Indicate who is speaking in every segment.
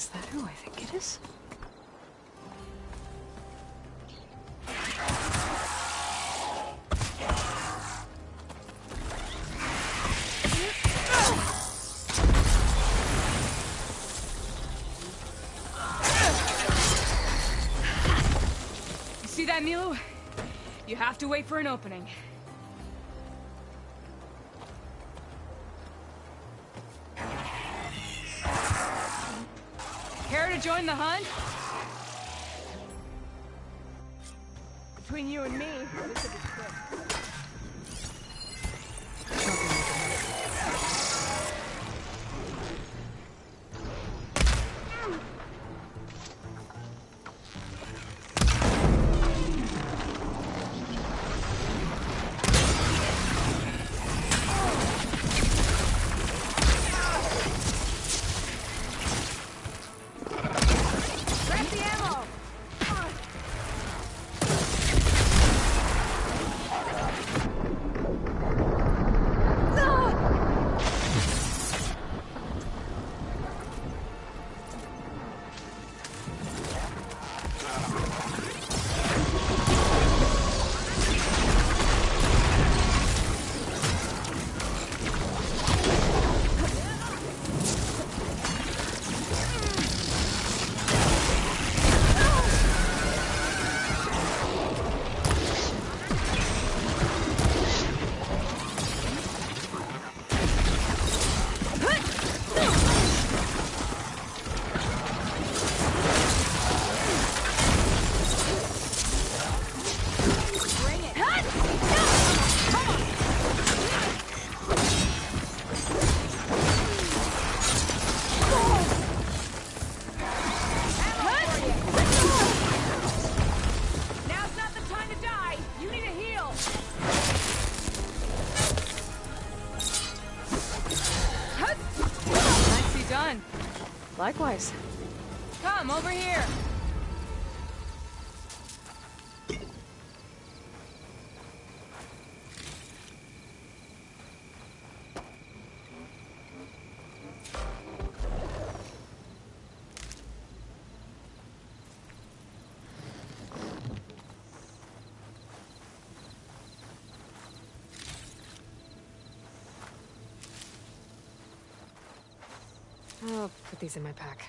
Speaker 1: Is that who I think it is?
Speaker 2: You see that, Milo? You have to wait for an opening. Care to join the hunt?
Speaker 3: Between you and me, this will be quick.
Speaker 1: Likewise.
Speaker 2: Come, over here!
Speaker 1: I'll put these in my pack.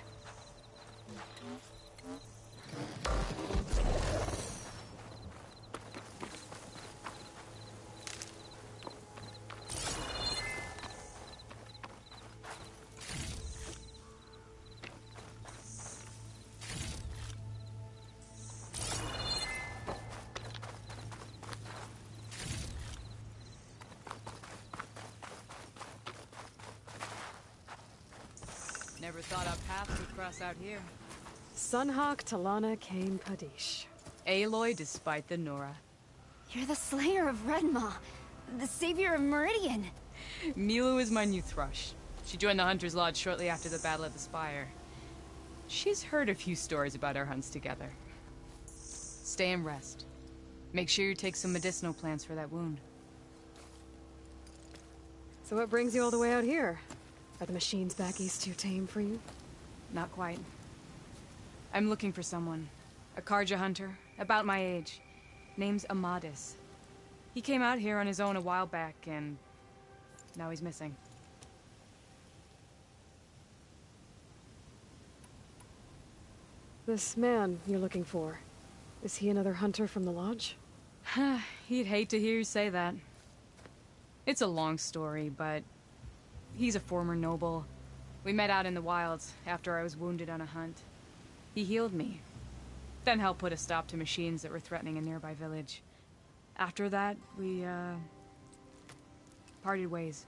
Speaker 2: Never thought our paths would cross out here.
Speaker 1: Sunhawk, Talana, Kane, Padish.
Speaker 2: Aloy despite the Nora.
Speaker 4: You're the slayer of Redmaw, the savior of Meridian.
Speaker 2: Milo is my new thrush. She joined the Hunter's Lodge shortly after the Battle of the Spire. She's heard a few stories about our hunts together. Stay and rest. Make sure you take some medicinal plants for that wound.
Speaker 1: So what brings you all the way out here? Are the machines back east too tame for you?
Speaker 2: Not quite. I'm looking for someone. A Karja hunter, about my age. Name's Amadis. He came out here on his own a while back, and now he's missing.
Speaker 1: This man you're looking for, is he another hunter from the lodge?
Speaker 2: He'd hate to hear you say that. It's a long story, but he's a former noble. We met out in the wilds after I was wounded on a hunt. He healed me, then helped put a stop to machines that were threatening a nearby village. After that, we, parted ways.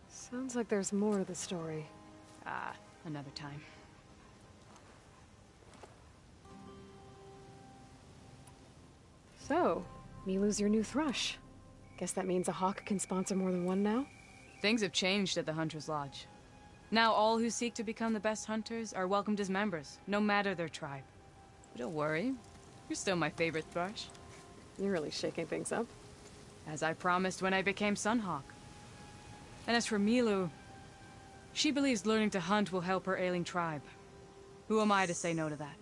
Speaker 1: Sounds like there's more to the story.
Speaker 2: Another time.
Speaker 1: So, Milu's your new thrush. Guess that means a hawk can sponsor more than one now?
Speaker 2: Things have changed at the Hunter's Lodge. Now all who seek to become the best hunters are welcomed as members, no matter their tribe. But don't worry, you're still my favorite thrush.
Speaker 1: You're really shaking things up.
Speaker 2: As I promised when I became Sunhawk. And as for Milu, she believes learning to hunt will help her ailing tribe. Who am I to say no to that?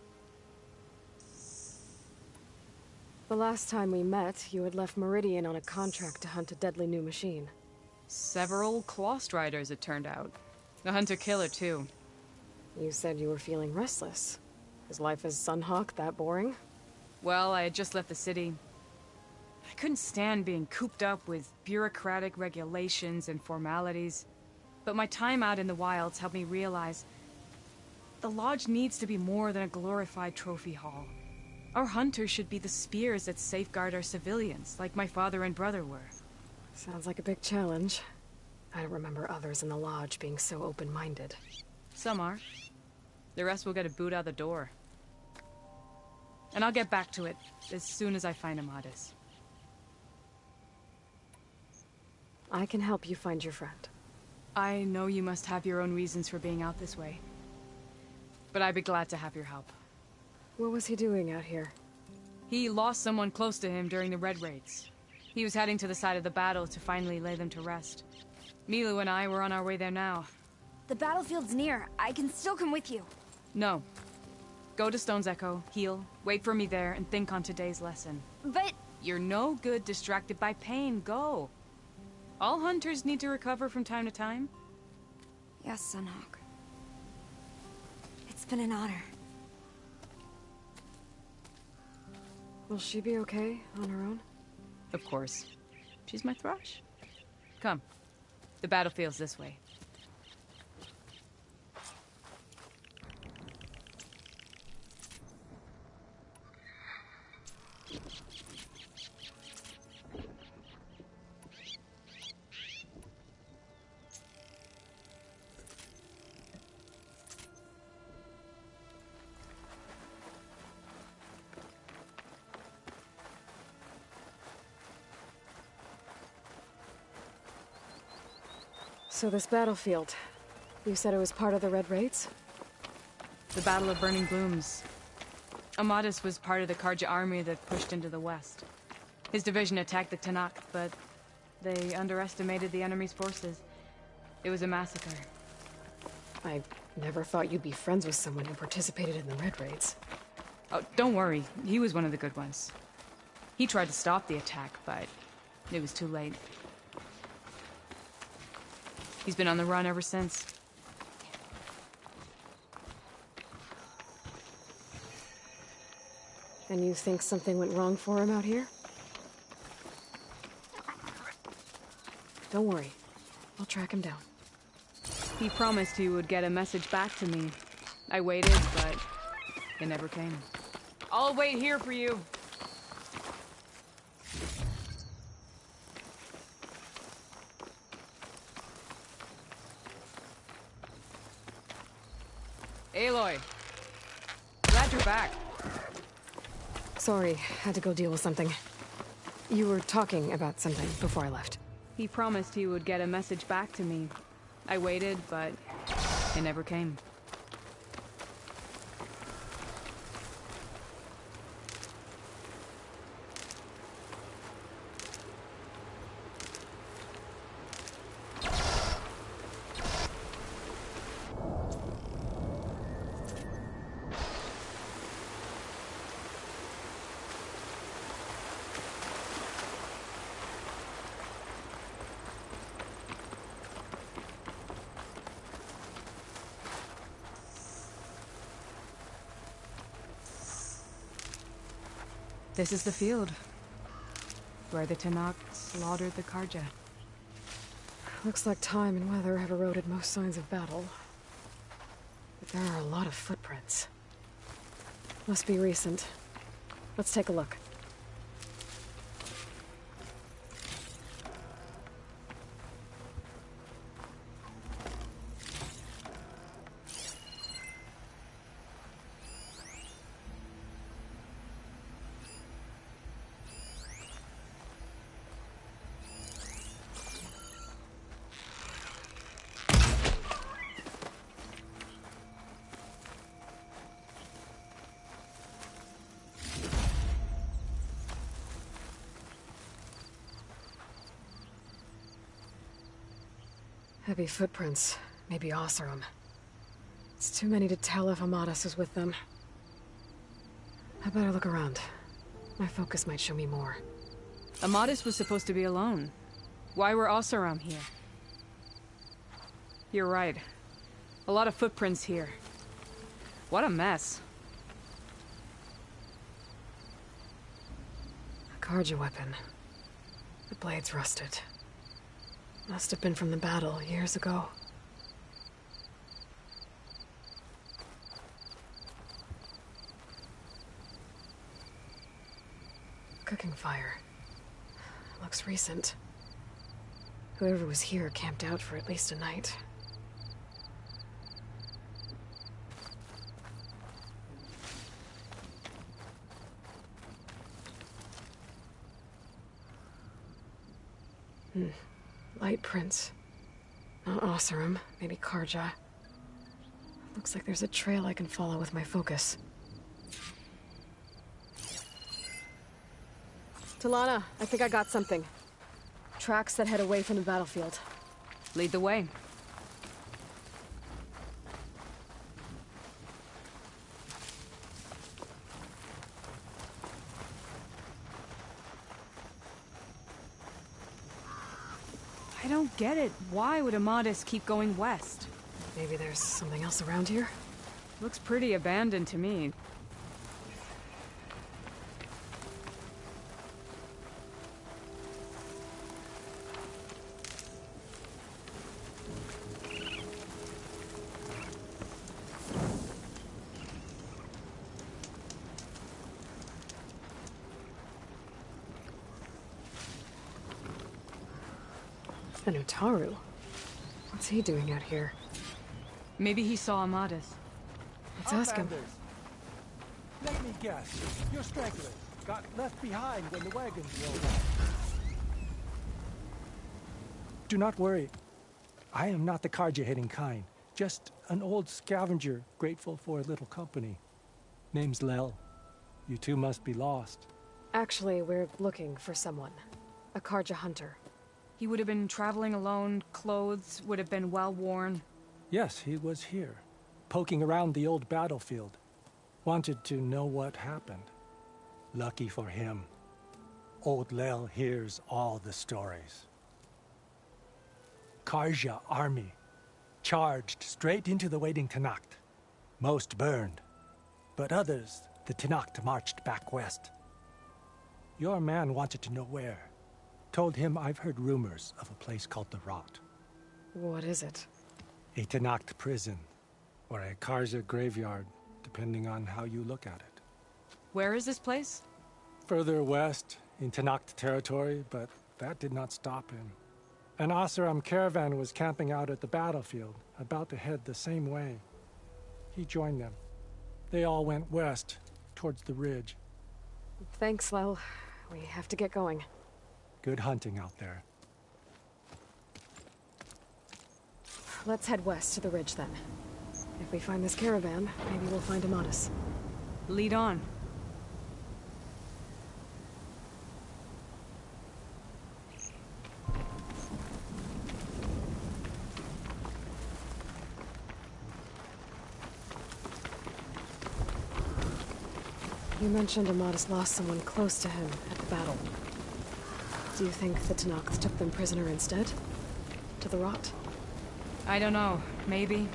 Speaker 1: The last time we met, you had left Meridian on a contract to hunt a deadly new machine.
Speaker 2: Several Clawstriders, it turned out. A hunter-killer, too.
Speaker 1: You said you were feeling restless. Is life as Sunhawk that boring?
Speaker 2: Well, I had just left the city. I couldn't stand being cooped up with bureaucratic regulations and formalities. But my time out in the wilds helped me realize the Lodge needs to be more than a glorified trophy hall. Our hunters should be the spears that safeguard our civilians, like my father and brother were.
Speaker 1: Sounds like a big challenge. I don't remember others in the Lodge being so open-minded.
Speaker 2: Some are. The rest will get a boot out the door. And I'll get back to it as soon as I find Amadis.
Speaker 1: I can help you find your friend.
Speaker 2: I know you must have your own reasons for being out this way. But I'd be glad to have your help.
Speaker 1: What was he doing out here?
Speaker 2: He lost someone close to him during the Red Raids. He was heading to the side of the battle to finally lay them to rest. Milu and I were on our way there now.
Speaker 4: The battlefield's near. I can still come with you.
Speaker 2: No. Go to Stone's Echo, heal, wait for me there, and think on today's lesson.
Speaker 4: But...
Speaker 2: You're no good distracted by pain. Go. All hunters need to recover from time to time.
Speaker 4: Yes, Sunhawk. It's been an honor.
Speaker 1: Will she be okay on her own?
Speaker 2: Of course. She's my thrush. Come. The battlefield's this way.
Speaker 1: So this battlefield, you said it was part of the Red Raids?
Speaker 2: The Battle of Burning Blooms. Amadis was part of the Karja army that pushed into the west. His division attacked the Tanakh, but they underestimated the enemy's forces. It was a massacre.
Speaker 1: I never thought you'd be friends with someone who participated in the Red Raids.
Speaker 2: Oh, don't worry. He was one of the good ones. He tried to stop the attack, but it was too late. He's been on the run ever since.
Speaker 1: And you think something went wrong for him out here? Don't worry. I'll track him down.
Speaker 2: He promised he would get a message back to me. I waited, but it never came. I'll wait here for you. Aloy, glad you're back.
Speaker 1: Sorry, had to go deal with something. You were talking about something before I left.
Speaker 2: He promised he would get a message back to me. I waited, but it never came. This is the field, where the Tanakh slaughtered the Karja.
Speaker 1: Looks like time and weather have eroded most signs of battle. But there are a lot of footprints. Must be recent. Let's take a look. Heavy footprints. Maybe Oseram. It's too many to tell if Amadas is with them. I better look around. My focus might show me more.
Speaker 2: Amadas was supposed to be alone. Why were Oseram here? You're right. A lot of footprints here. What a mess.
Speaker 1: A Karja weapon. The blade's rusted. Must have been from the battle years ago. Cooking fire. Looks recent. Whoever was here camped out for at least a night. Light prints. Not Oseram, maybe Karja. Looks like there's a trail I can follow with my focus. Talana, I think I got something. Tracks that head away from the battlefield.
Speaker 2: Lead the way. I don't get it. Why would Amadas keep going west?
Speaker 1: Maybe there's something else around here?
Speaker 2: Looks pretty abandoned to me.
Speaker 1: An Utaru? What's he doing out here?
Speaker 2: Maybe he saw Amadas.
Speaker 1: Let's ask him.
Speaker 5: Outlanders. Let me guess. You're stragglers. Got left behind when the wagons rolled up. Do not worry. I am not the Karja-hating kind. Just an old scavenger grateful for a little company. Name's Lel. You two must be lost.
Speaker 1: Actually, we're looking for someone. A Karja hunter.
Speaker 2: He would have been traveling alone, clothes would have been well worn.
Speaker 5: Yes, he was here, poking around the old battlefield. Wanted to know what happened. Lucky for him, old Lel hears all the stories. Karja army charged straight into the waiting Tanacht. Most burned, but others, the Tanacht marched back west. Your man wanted to know where. Told him I've heard rumors of a place called the Rot.
Speaker 1: What is it?
Speaker 5: A Tanacht prison, or a Karja graveyard, depending on how you look at it.
Speaker 2: Where is this place?
Speaker 5: Further west, in Tanacht territory, but that did not stop him. An Oseram caravan was camping out at the battlefield, about to head the same way. He joined them. They all went west, towards the ridge.
Speaker 1: Thanks, Lel. We have to get going.
Speaker 5: Good hunting out there.
Speaker 1: Let's head west to the ridge then. If we find this caravan, maybe we'll find Amadas.
Speaker 2: Lead on.
Speaker 1: You mentioned Amadas lost someone close to him at the battle. Do you think the Tanacht took them prisoner instead? To the Rot?
Speaker 2: I don't know. Maybe.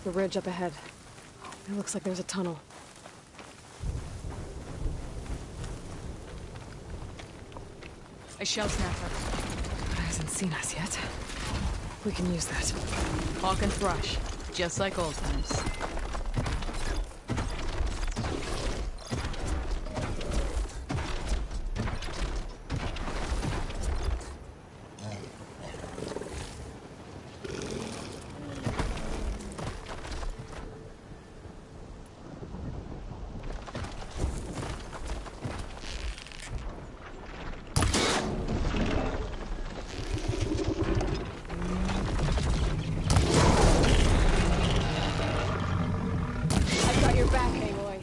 Speaker 1: The ridge up ahead. It looks like there's a tunnel.
Speaker 2: A shell snapper.
Speaker 1: It hasn't seen us yet. We can use that.
Speaker 2: Hawk and thrush. Just like old times. back, Aloy.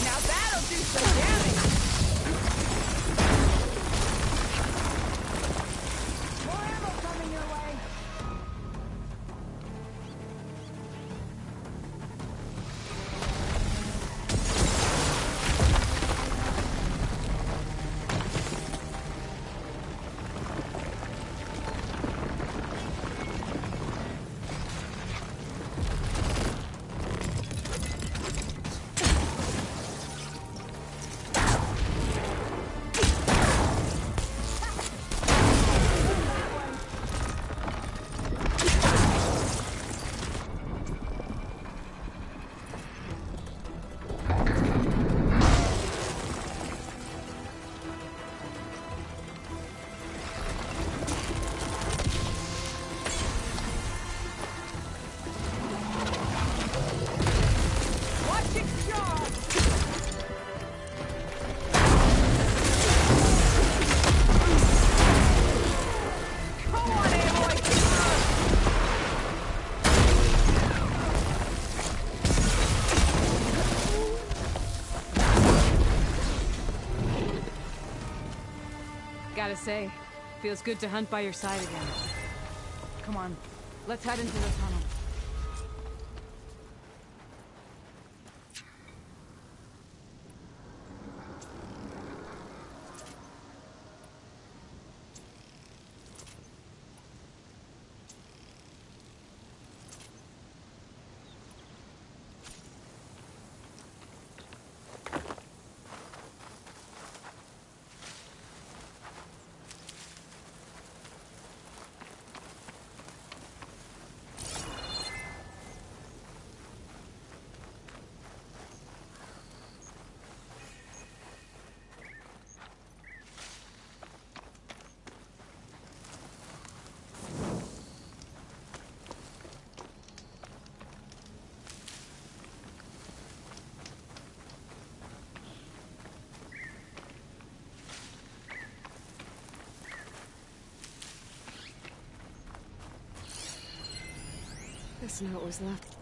Speaker 3: Now that'll do some damage. More ammo coming your way. Watch it charge! Come on, Aloy!
Speaker 2: Gotta say, feels good to hunt by your side again. Come on, let's head into the tunnel.
Speaker 1: This note was left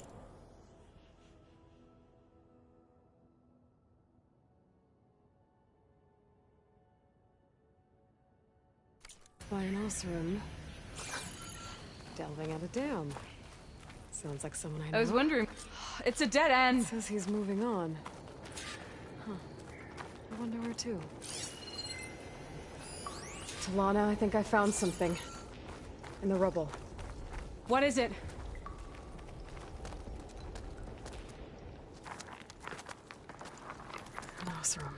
Speaker 1: by an Osram delving at a dam. Sounds like someone I know.
Speaker 2: I was wondering, it's a dead end.
Speaker 1: Says he's moving on. Huh. I wonder where to. Talana, I think I found something. In the rubble.
Speaker 2: What is it?
Speaker 1: An Osram.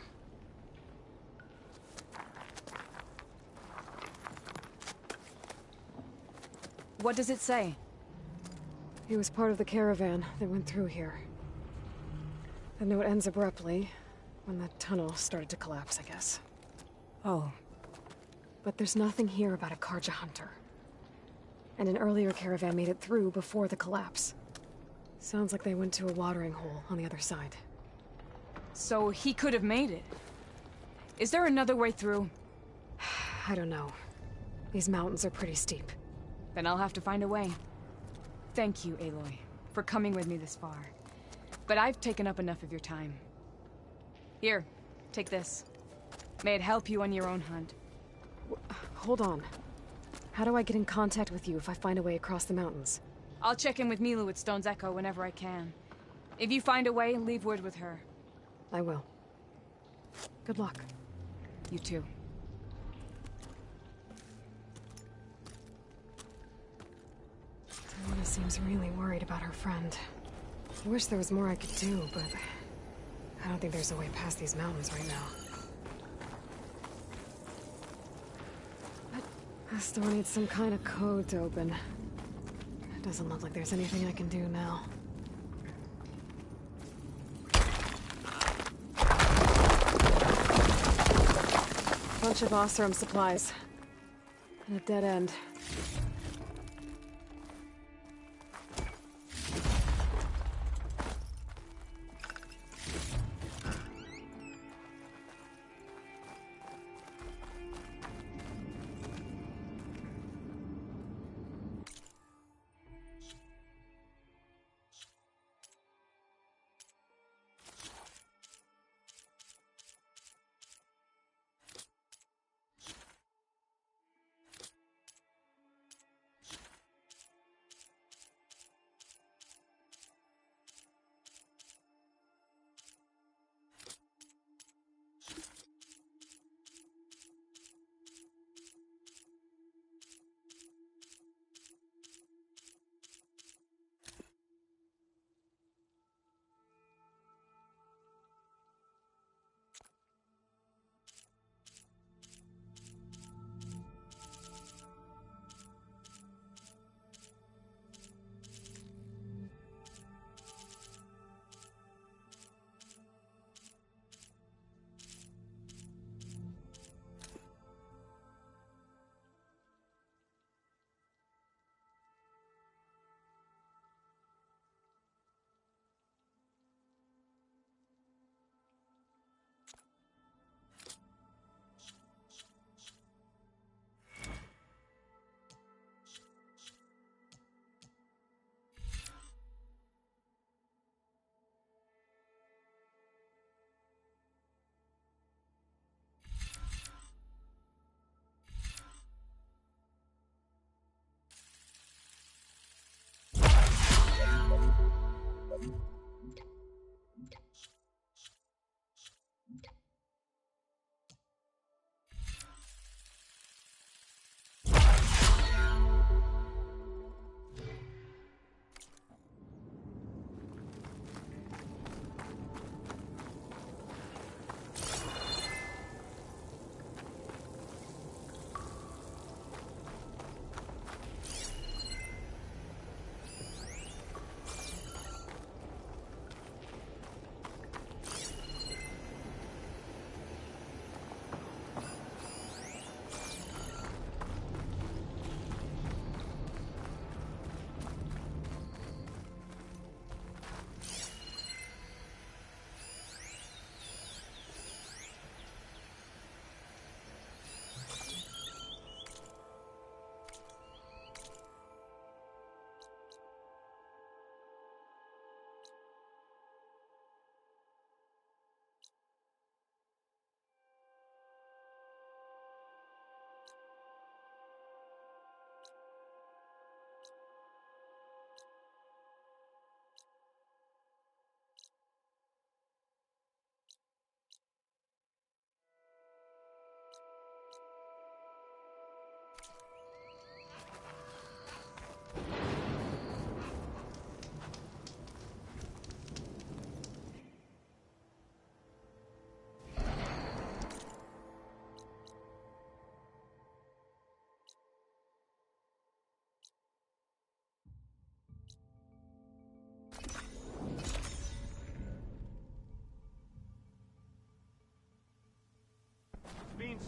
Speaker 2: What does it say?
Speaker 1: He was part of the caravan that went through here. The note ends abruptly, when the tunnel started to collapse, I guess.
Speaker 2: Oh.
Speaker 1: But there's nothing here about a Karja hunter. And an earlier caravan made it through before the collapse. Sounds like they went to a watering hole on the other side.
Speaker 2: So he could have made it. Is there another way through?
Speaker 1: I don't know. These mountains are pretty steep.
Speaker 2: Then I'll have to find a way. Thank you, Aloy, for coming with me this far. But I've taken up enough of your time. Here, take this. May it help you on your own hunt.
Speaker 1: Hold on. How do I get in contact with you if I find a way across the mountains?
Speaker 2: I'll check in with Mila at Stone's Echo whenever I can. If you find a way, leave word with her.
Speaker 1: I will. Good luck.
Speaker 2: You too.
Speaker 1: Talana seems really worried about her friend. I wish there was more I could do, but I don't think there's a way past these mountains right now. This door needs some kind of code to open. It doesn't look like there's anything I can do now. Bunch of Osram supplies. And a dead end.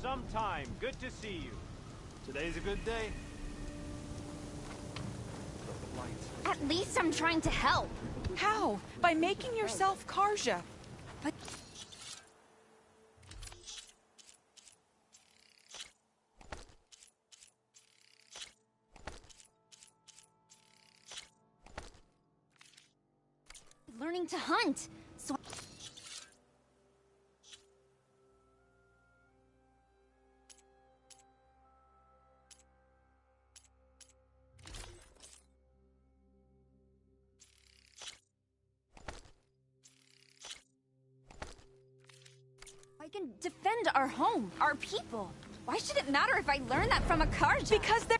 Speaker 6: some time. Good to see you. Today's a good day.
Speaker 4: At least I'm trying to help.
Speaker 7: How? By making yourself Karja.
Speaker 4: But learning to hunt. So I can defend our home, our people. Why should it matter if I learn that from a Karja?
Speaker 7: Because they're...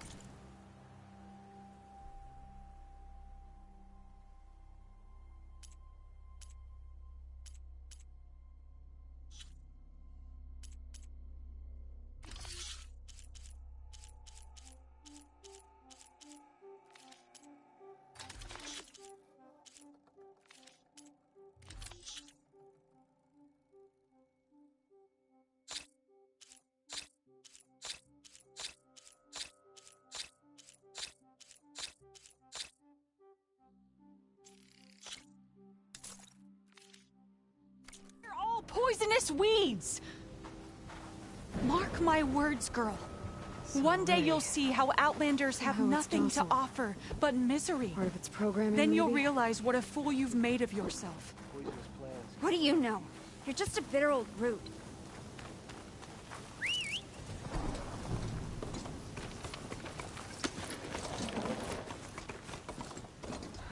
Speaker 7: They're all poisonous weeds! Mark my words, girl. One day you'll see how Outlanders have
Speaker 1: How it's
Speaker 7: nothing to
Speaker 1: docile.
Speaker 7: offer but misery.
Speaker 1: Part of its programming,
Speaker 7: Then you'll
Speaker 1: maybe?
Speaker 7: realize what a fool you've made of yourself.
Speaker 4: What do you know? You're just a bitter old root.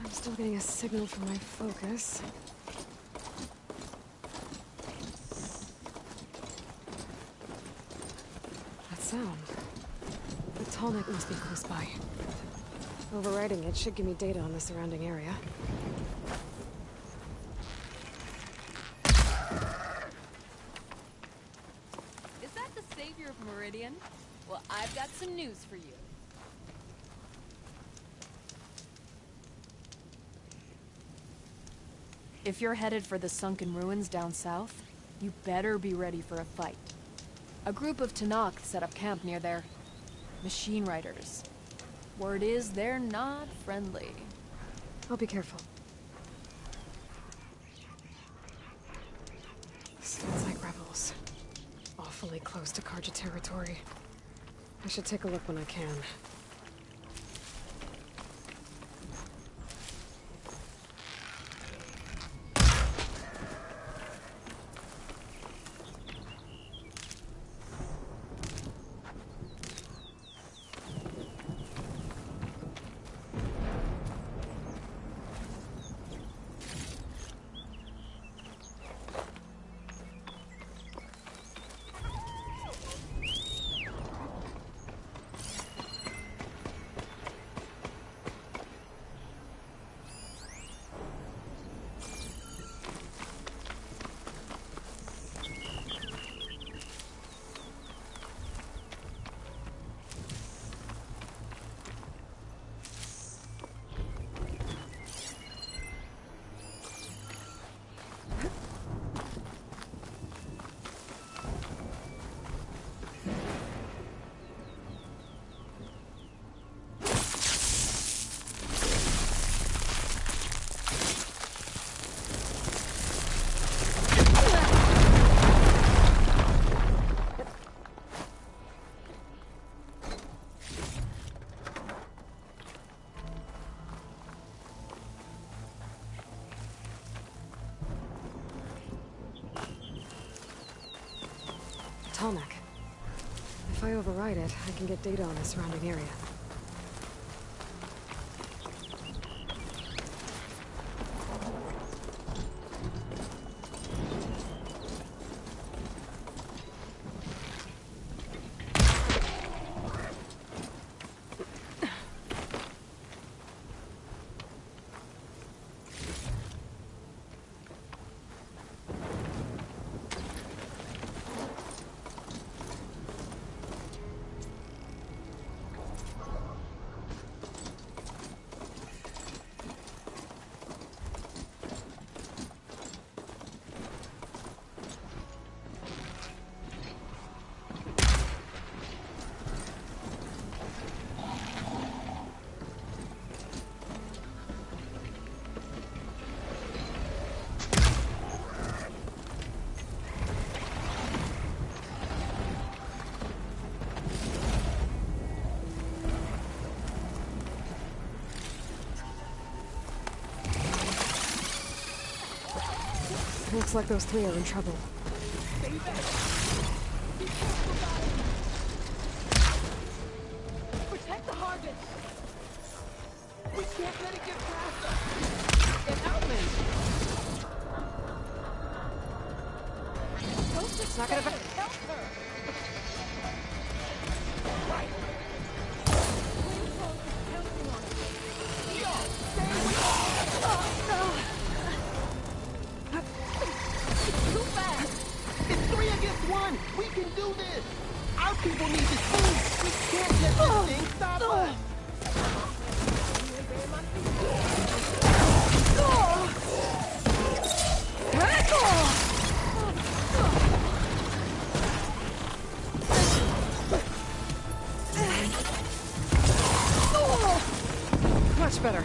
Speaker 1: I'm still getting a signal from my focus. That sound. The tallneck must be close by. Overriding it should give me data on the surrounding area.
Speaker 3: Is that the savior of Meridian? Well, I've got some news for you. If you're headed for the sunken ruins down south, you better be ready for a fight. A group of Tenakth set up camp near there. Machine riders. Word is they're not friendly.
Speaker 1: I'll be careful. Sounds like rebels. Awfully close to Karja territory. I should take a look when I can. Tallneck. If I override it, I can get data on the surrounding area. Looks like those three are in trouble.
Speaker 8: Stay back. Protect the harvest. We can't let it get past us. An outland.
Speaker 1: It's not gonna.
Speaker 8: Help her. Right. Too fast! It's 3 against 1! We can do this! Our people need this food! We can't let this thing stop us!
Speaker 1: Much better.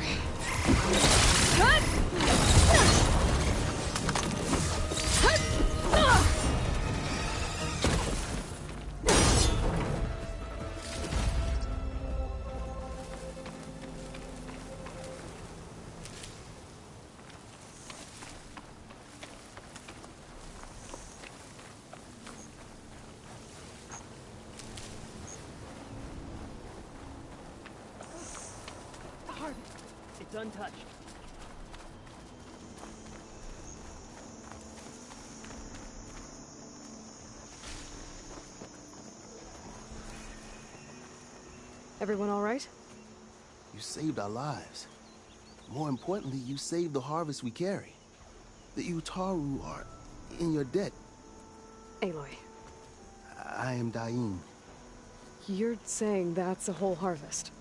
Speaker 8: It's untouched.
Speaker 1: Everyone all right?
Speaker 9: You saved our lives. More importantly, you saved the harvest we carry. The Utaru are in your debt.
Speaker 1: Aloy,
Speaker 9: I am Dain.
Speaker 1: you're saying that's a whole harvest?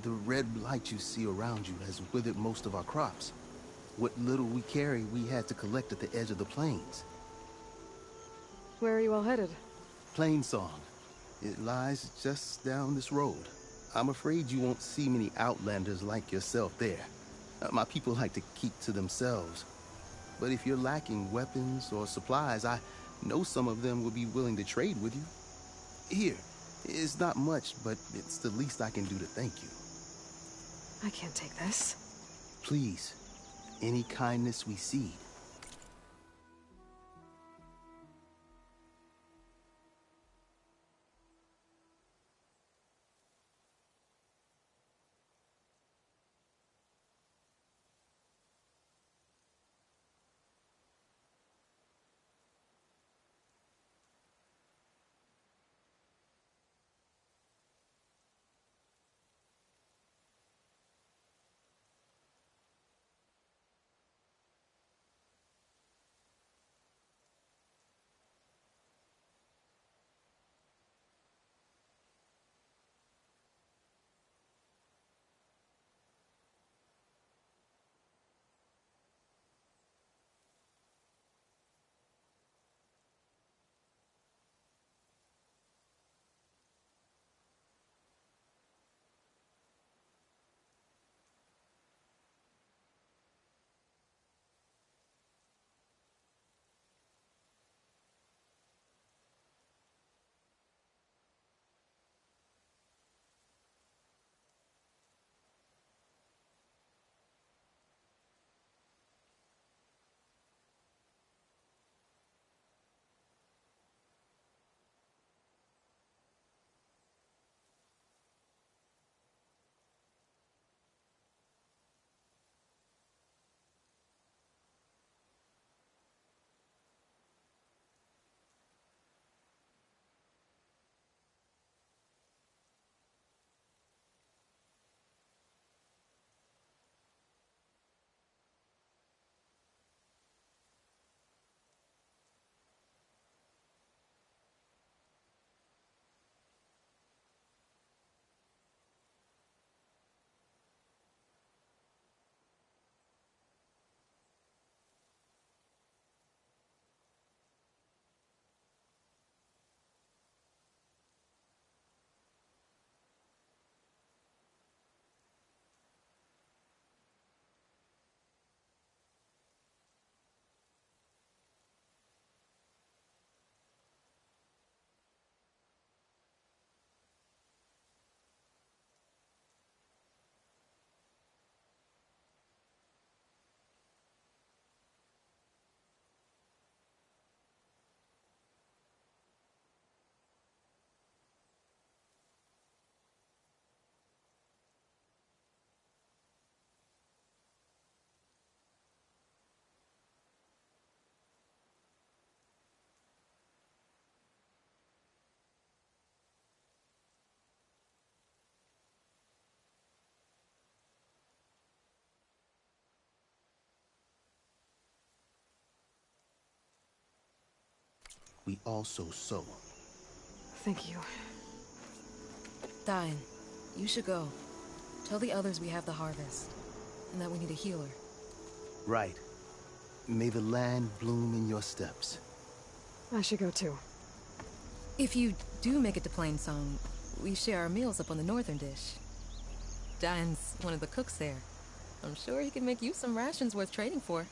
Speaker 9: The red blight you see around you has withered most of our crops. What little we carry, we had to collect at the edge of the plains.
Speaker 1: Where are you all headed?
Speaker 9: Plainsong. It lies just down this road. I'm afraid you won't see many outlanders like yourself there. My people like to keep to themselves. But if you're lacking weapons or supplies, I know some of them will be willing to trade with you. Here, it's not much, but it's the least I can do to thank you.
Speaker 1: I can't take this.
Speaker 9: Please, any kindness we see. we also sow.
Speaker 1: Thank you.
Speaker 10: Diane, you should go. Tell the others we have the harvest, and that we need a healer.
Speaker 9: Right. May the land bloom in your steps.
Speaker 1: I should go too.
Speaker 10: If you do make it to Plainsong, we share our meals up on the northern dish. Diane's one of the cooks there. I'm sure he can make you some rations worth trading for.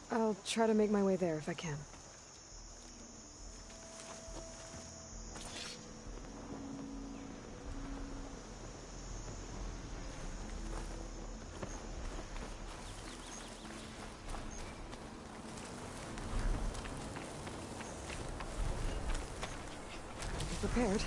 Speaker 1: I'll try to make my way there if I can. Be prepared.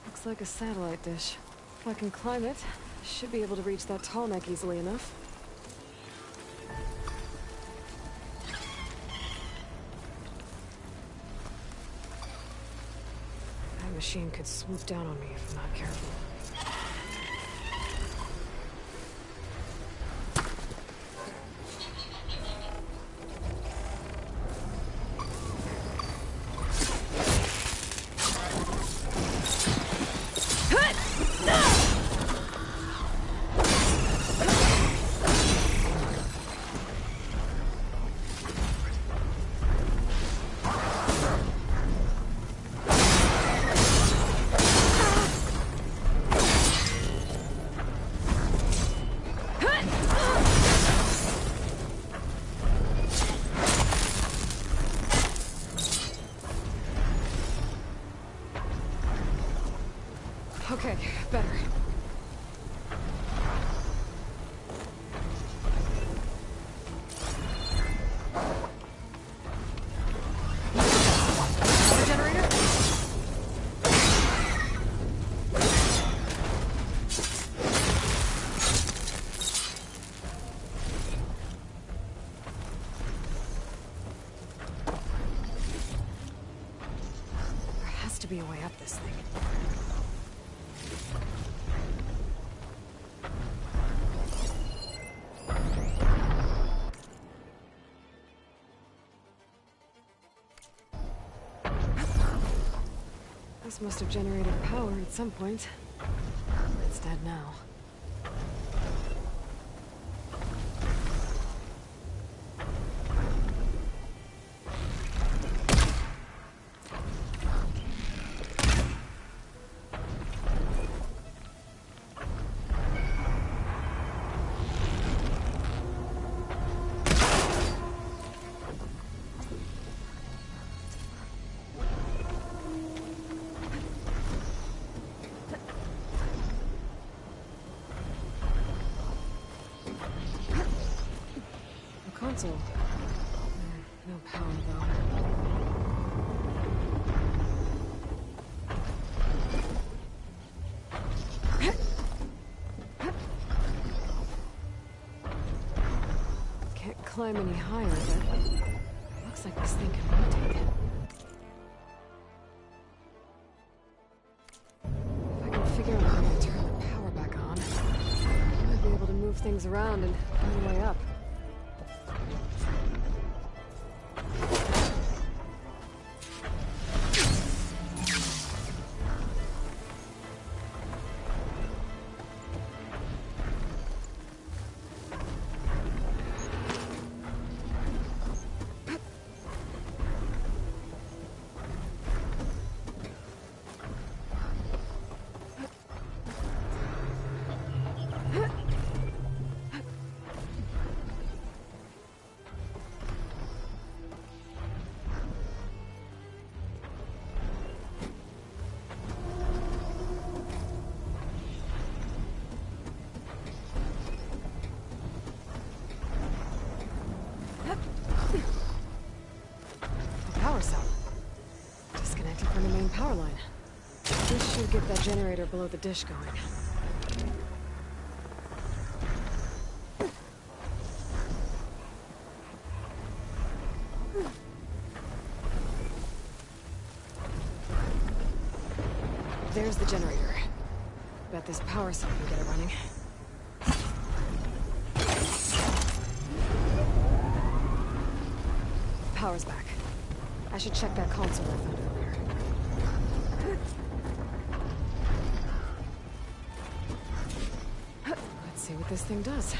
Speaker 1: Looks like a satellite dish. If I can climb it, I should be able to reach that tall neck easily enough. That machine could swoop down on me if I'm not careful. Okay, better. Power generator? There has to be a way up this thing. This must have generated power at some point. It's dead now. Console. No power, though. Can't climb any higher, but it looks like this thing can rotate. If I can figure out how to turn the power back on, I might be able to move things around and find a way up. power line. This should get that generator below the dish going. There's the generator. Bet this power cell can get it running. Power's back. I should check that console I found earlier. Let's see what this thing does.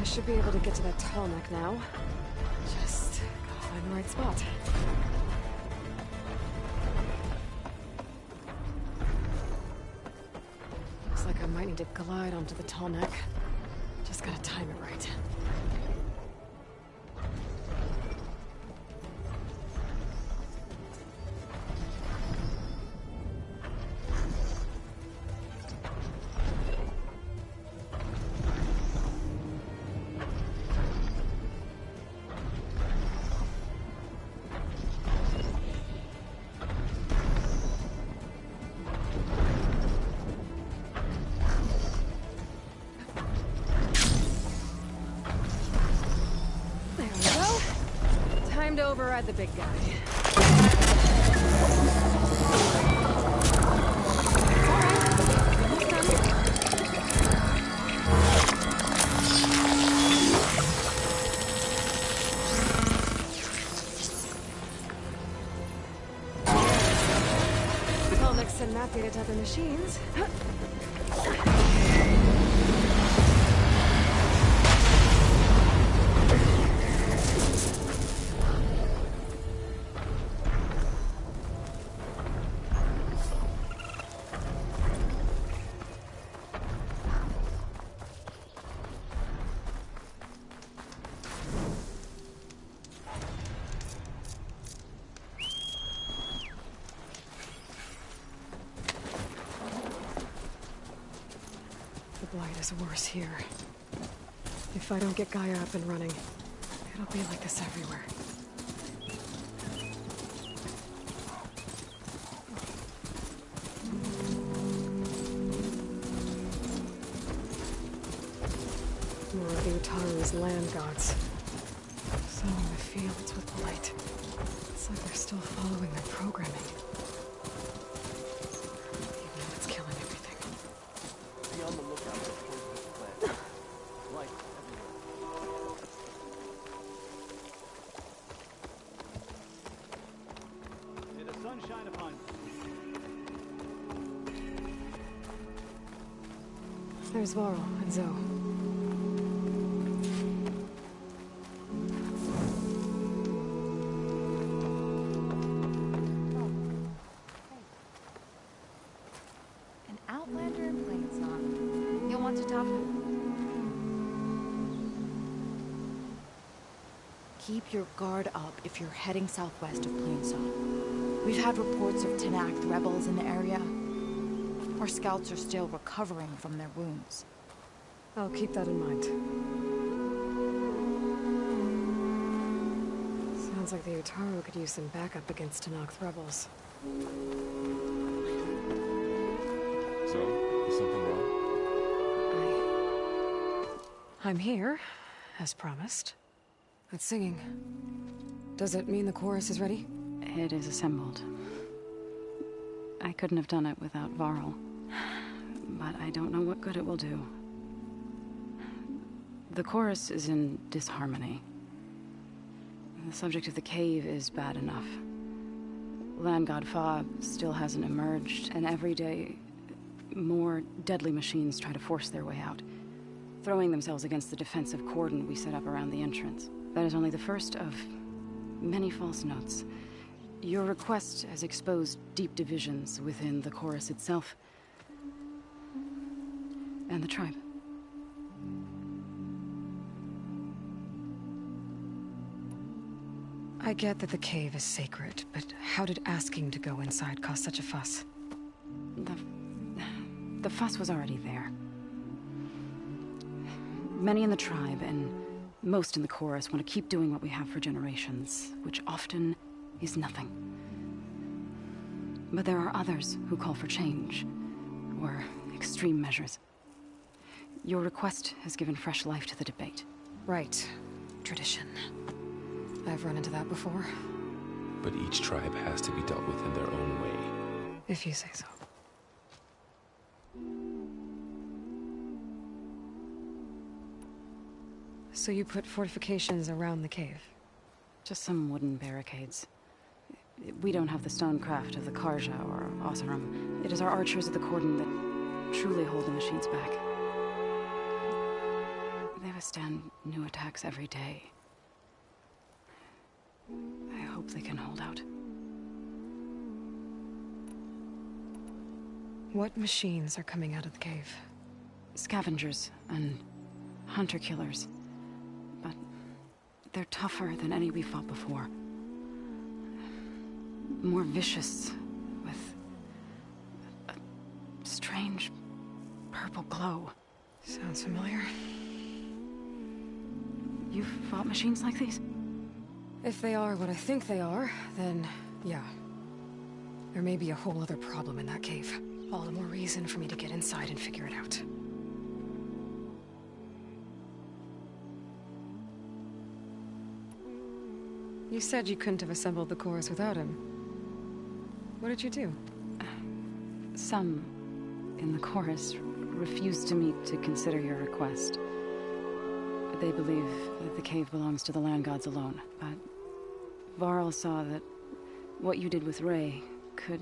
Speaker 1: Should be able to get to that tall neck now. Just gotta find the right spot. Looks like I might need to glide onto the tall neck. Just gotta time it right. Time to override the big guy. I'll mix and map data to other machines. The blight is worse here. If I don't get Gaia up and running, it'll be like this everywhere. More of the Utaru's land gods. So in the fields with blight. It's like they're still following their programming. Even though it's killing everything.
Speaker 8: Be on the lookout for poisonous plants. Blight everywhere.
Speaker 6: May the sun shine upon you.
Speaker 1: There's Varl and Zoe.
Speaker 4: An outlander in Plainsong. You'll want to talk to him.
Speaker 11: Keep your guard up if you're heading southwest of Plainsong. We've had reports of Tenakth rebels in the area. Our scouts are still recovering from their wounds.
Speaker 1: I'll keep that in mind. Sounds like the Utaru could use some backup against Tenakth rebels.
Speaker 12: So, is something wrong?
Speaker 1: I'm here, as promised. It's singing. Does it mean the chorus is ready?
Speaker 2: It is assembled. I couldn't have done it without Varl. But I don't know what good it will do. The chorus is in disharmony. The subject of the cave is bad enough. Land God Fa still hasn't emerged, and every day, more deadly machines try to force their way out, throwing themselves against the defensive cordon we set up around the entrance. That is only the first of many false notes. Your request has exposed deep divisions within the chorus itself and the tribe.
Speaker 1: I get that the cave is sacred, but how did asking to go inside cause such a fuss?
Speaker 2: The fuss was already there. Many in the tribe, and most in the chorus, want to keep doing what we have for generations, which often is nothing. But there are others who call for change, or extreme measures. Your request has given fresh life to the debate.
Speaker 1: Right. Tradition. I've run into that before.
Speaker 12: But each tribe has to be dealt with in their own way.
Speaker 1: If you say so. So you put fortifications around the cave?
Speaker 2: Just some wooden barricades. We don't have the stonecraft of the Karja or Oseram. It is our archers at the cordon that truly hold the machines back. They withstand new attacks every day. I hope they can hold out.
Speaker 1: What machines are coming out of the cave?
Speaker 2: Scavengers and hunter-killers. But they're tougher than any we fought before. More vicious, with a strange purple glow.
Speaker 1: Sounds familiar.
Speaker 2: You've fought machines like these?
Speaker 1: If they are what I think they are, then yeah. There may be a whole other problem in that cave. All the more reason for me to get inside and figure it out. You said you couldn't have assembled the chorus without him. What did you do?
Speaker 2: Some in the chorus refused to meet to consider your request. They believe that the cave belongs to the land gods alone, but Varl saw that what you did with Ray could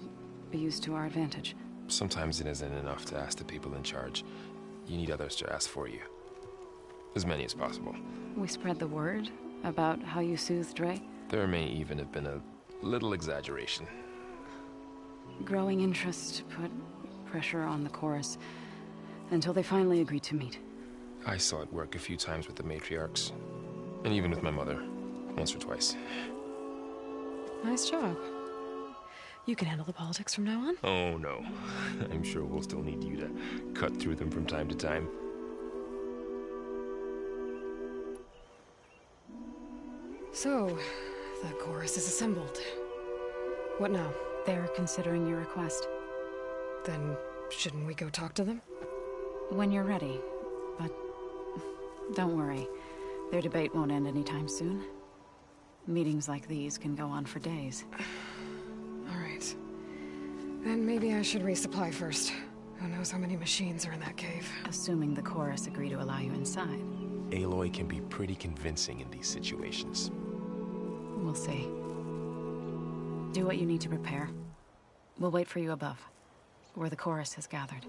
Speaker 2: be used to our advantage.
Speaker 12: Sometimes it isn't enough to ask the people in charge. You need others to ask for you. As many as possible.
Speaker 2: We spread the word about how you soothed Ray.
Speaker 12: There may even have been a little exaggeration.
Speaker 2: Growing interest put pressure on the chorus until they finally agreed to meet.
Speaker 12: I saw it work a few times with the matriarchs. And even with my mother. Once or twice.
Speaker 1: Nice job. You can handle the politics from now on?
Speaker 12: Oh, no. I'm sure we'll still need you to cut through them from time to time.
Speaker 1: So, the chorus is assembled. What now?
Speaker 2: They're considering your request.
Speaker 1: Then, shouldn't we go talk to them?
Speaker 2: When you're ready. But don't worry. Their debate won't end anytime soon. Meetings like these can go on for days.
Speaker 1: Alright. Then maybe I should resupply first. Who knows how many machines are in that cave?
Speaker 2: Assuming the chorus agree to allow you inside.
Speaker 12: Aloy can be pretty convincing in these situations.
Speaker 2: We'll see. Do what you need to prepare. We'll wait for you above, where the chorus has gathered.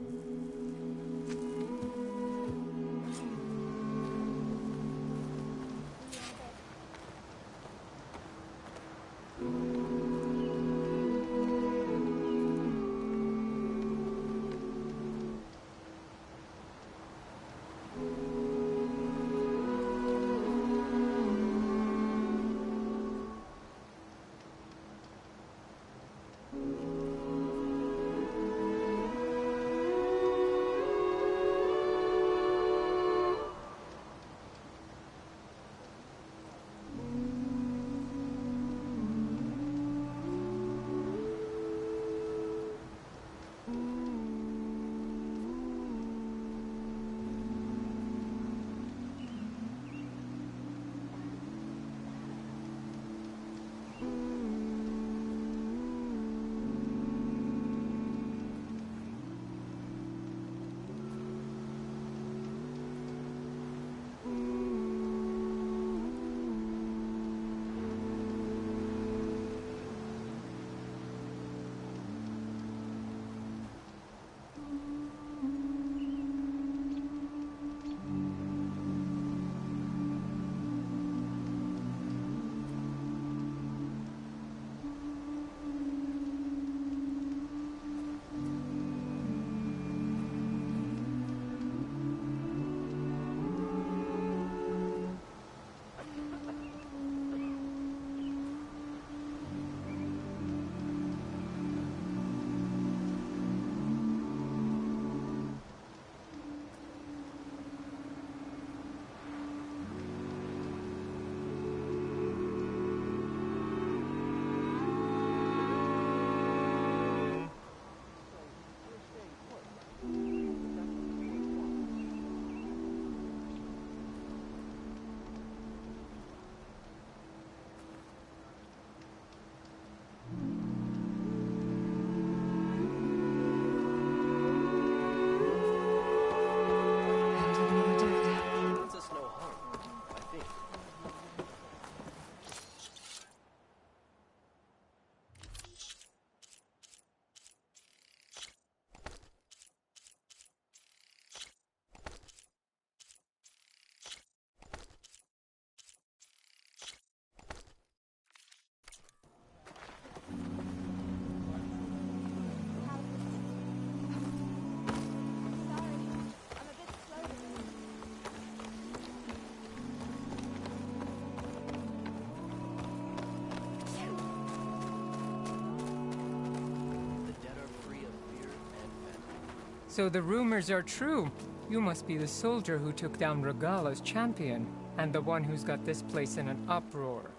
Speaker 13: So the rumors are true. You must be the soldier who took down Regala's champion, and the one who's got this place in an uproar.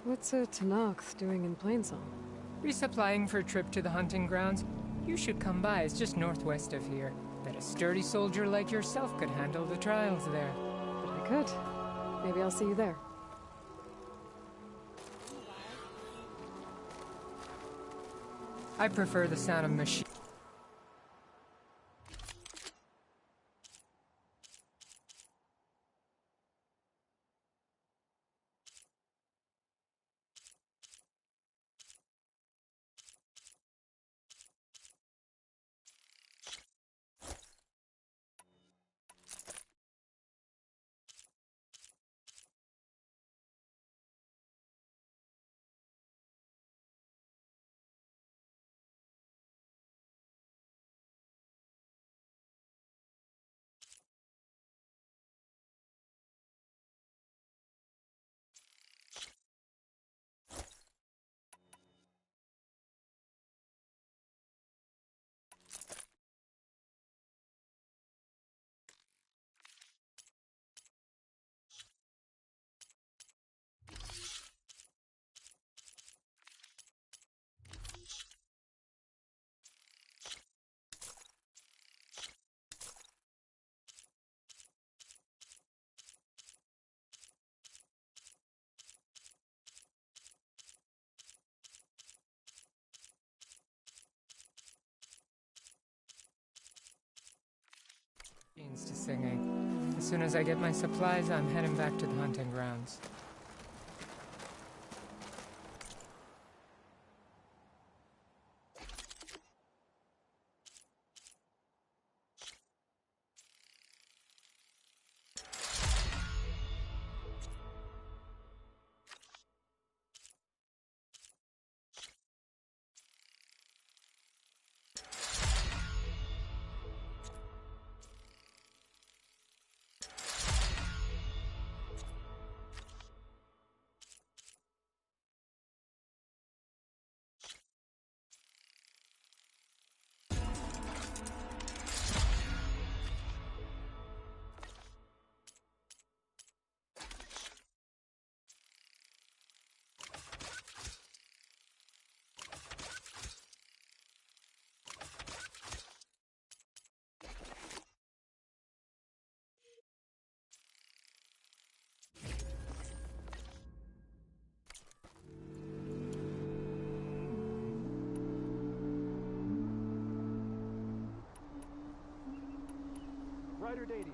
Speaker 1: What's a Tenakth doing in Plainsong?
Speaker 13: Resupplying for a trip to the hunting grounds. You should come by, it's just northwest of here. Bet a sturdy soldier like yourself could handle the trials there.
Speaker 1: But I could. Maybe I'll see you there.
Speaker 13: I prefer the sound of machine. To singing. As soon as I get my supplies, I'm heading back to the hunting grounds.
Speaker 6: Ryder Day to you.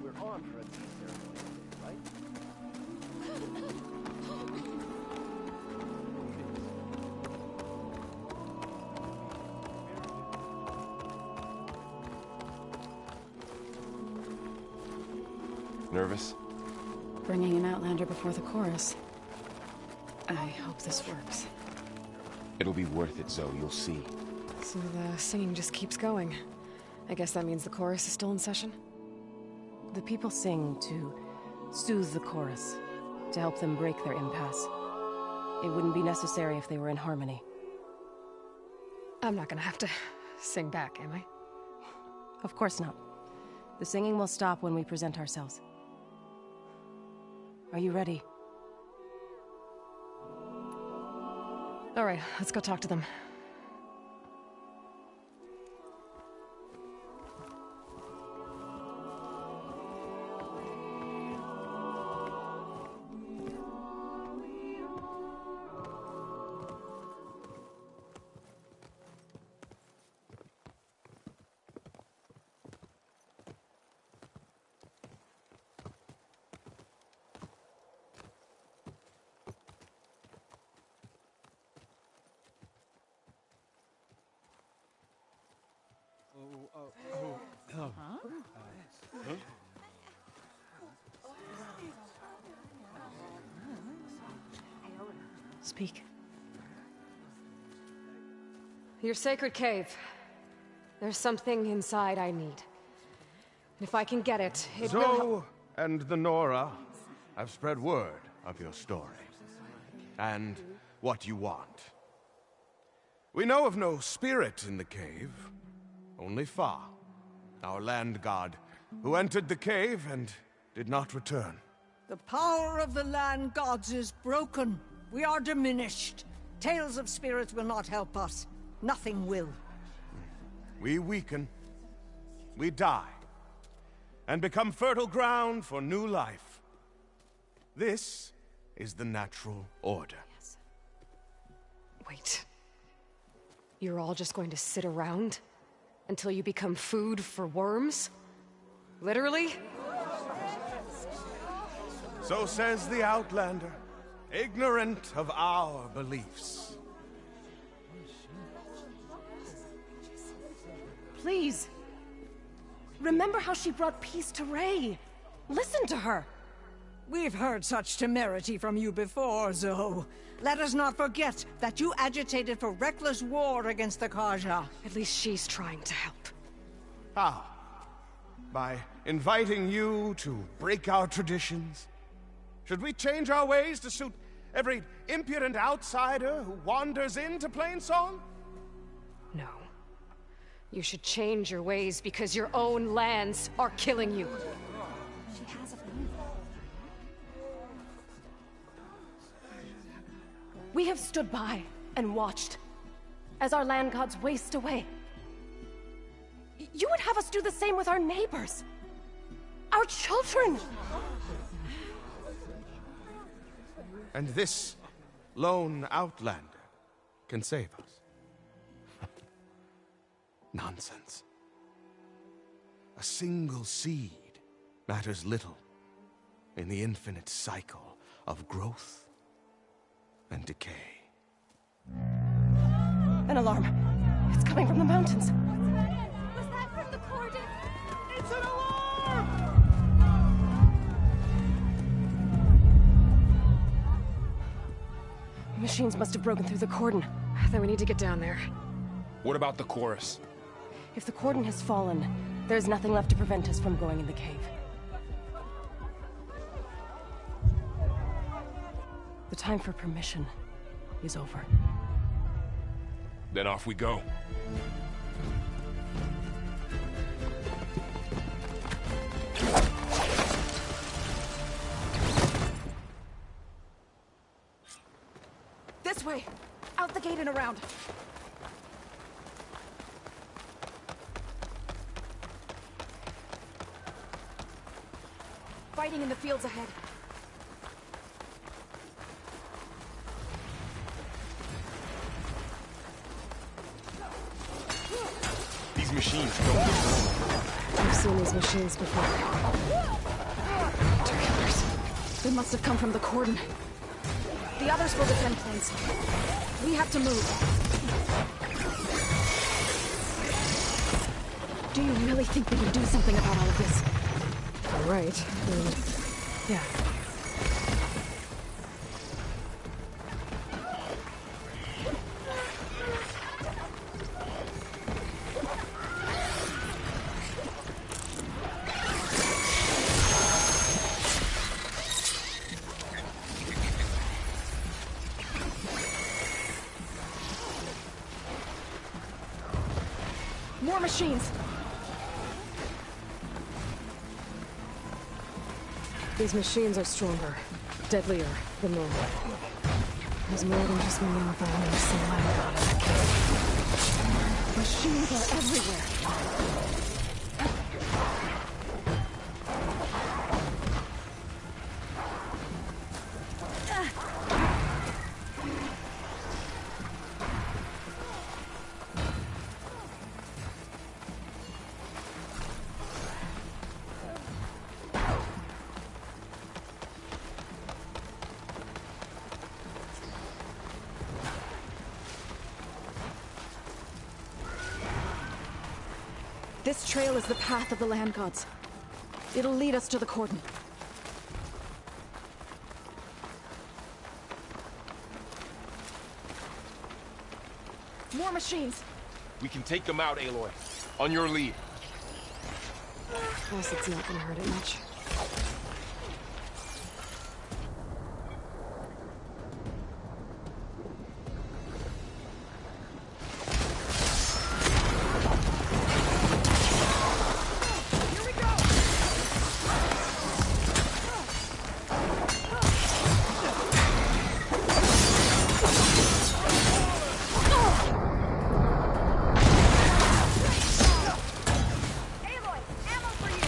Speaker 6: We're on for a tea ceremony, right?
Speaker 12: Nervous?
Speaker 1: Bringing an Outlander before the chorus. I hope this works.
Speaker 12: It'll be worth it, Zoe. You'll see.
Speaker 1: So the singing just keeps going. I guess that means the chorus is still in session?
Speaker 11: The people sing to soothe the chorus, to help them break their impasse. It wouldn't be necessary if they were in harmony.
Speaker 1: I'm not gonna have to sing back, am I?
Speaker 11: Of course not. The singing will stop when we present ourselves. Are you ready?
Speaker 1: All right, let's go talk to them.
Speaker 11: Speak.
Speaker 1: Your sacred cave. There's something inside I need. And if I can get it, it will help.
Speaker 14: Zoe and the Nora have spread word of your story. And what you want. We know of no spirit in the cave. Only Fa, our land god, who entered the cave and did not return.
Speaker 15: The power of the land gods is broken. We are diminished. Tales of spirits will not help us. Nothing will.
Speaker 14: We weaken. We die. And become fertile ground for new life. This is the natural order.
Speaker 1: Yes. Wait. You're all just going to sit around until you become food for worms? Literally?
Speaker 14: So says the Outlander, ignorant of our beliefs.
Speaker 11: Please. Remember how she brought peace to Ray. Listen to her.
Speaker 15: We've heard such temerity from you before, Zoe. Let us not forget that you agitated for reckless war against the Kaja.
Speaker 1: At least she's trying to help.
Speaker 14: How? By inviting you to break our traditions? Should we change our ways to suit every impudent outsider who wanders into Plainsong?
Speaker 1: No. You should change your ways because your own lands are killing you.
Speaker 4: She has a plan.
Speaker 11: We have stood by and watched as our land gods waste away. You would have us do the same with our neighbors, our children.
Speaker 14: And this lone outlander can save us. Nonsense. A single seed matters little in the infinite cycle of growth and decay.
Speaker 11: An alarm. It's coming from the mountains.
Speaker 4: Was that from the cordon?
Speaker 8: It's an alarm!
Speaker 11: Machines must have broken through the cordon.
Speaker 1: Then we need to get down there.
Speaker 12: What about the chorus?
Speaker 11: If the cordon has fallen, there's nothing left to prevent us from going in the cave. The time for permission is over.
Speaker 12: Then off we go.
Speaker 11: This way! Out the gate and around! Fighting in the fields ahead.
Speaker 12: These machines don't...
Speaker 1: I've seen these machines before. They're killers. They must have come from the cordon.
Speaker 11: The others will defend Plains. We have to move.
Speaker 1: Do you really think we can do something about all of this? All right. Yeah. machines! These machines are stronger, deadlier than normal. There's more than just one more some land god in that cave. Machines are everywhere. This trail is the path of the land gods. It'll lead us to the cordon. More machines!
Speaker 12: We can take them out, Aloy. On your lead.
Speaker 1: Guess it's not gonna hurt it much.
Speaker 8: Aloy, ammo for you!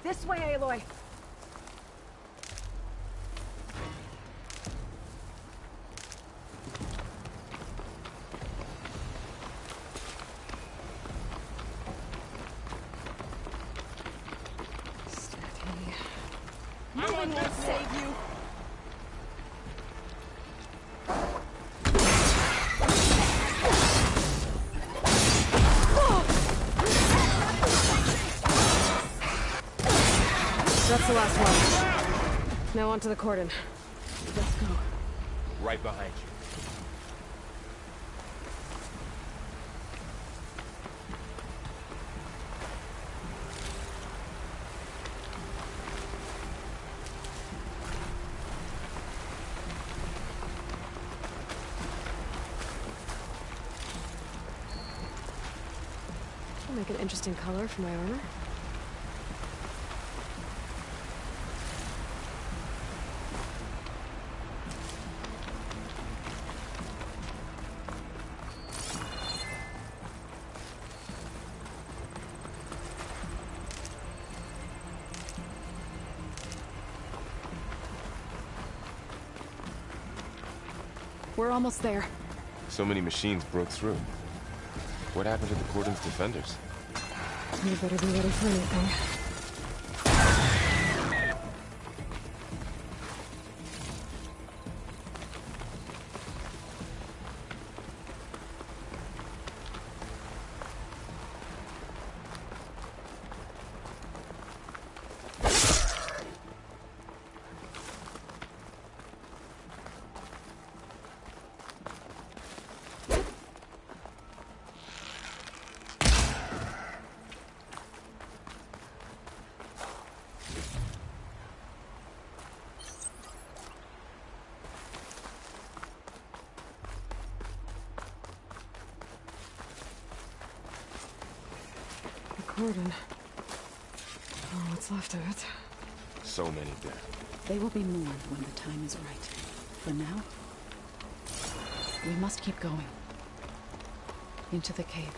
Speaker 11: This way, Aloy.
Speaker 7: Nothing will save you.
Speaker 1: That's the last one. Now onto the cordon. Let's go.
Speaker 12: Right behind you.
Speaker 1: I'll make an interesting color for my armor.
Speaker 11: We're almost there.
Speaker 12: So many machines broke through. What happened to the cordon's defenders?
Speaker 1: You better be ready for anything. Cordon. Oh, what's left of it?
Speaker 12: So many dead.
Speaker 7: They will be moved when the time is right. For now, we must keep going. Into the cave.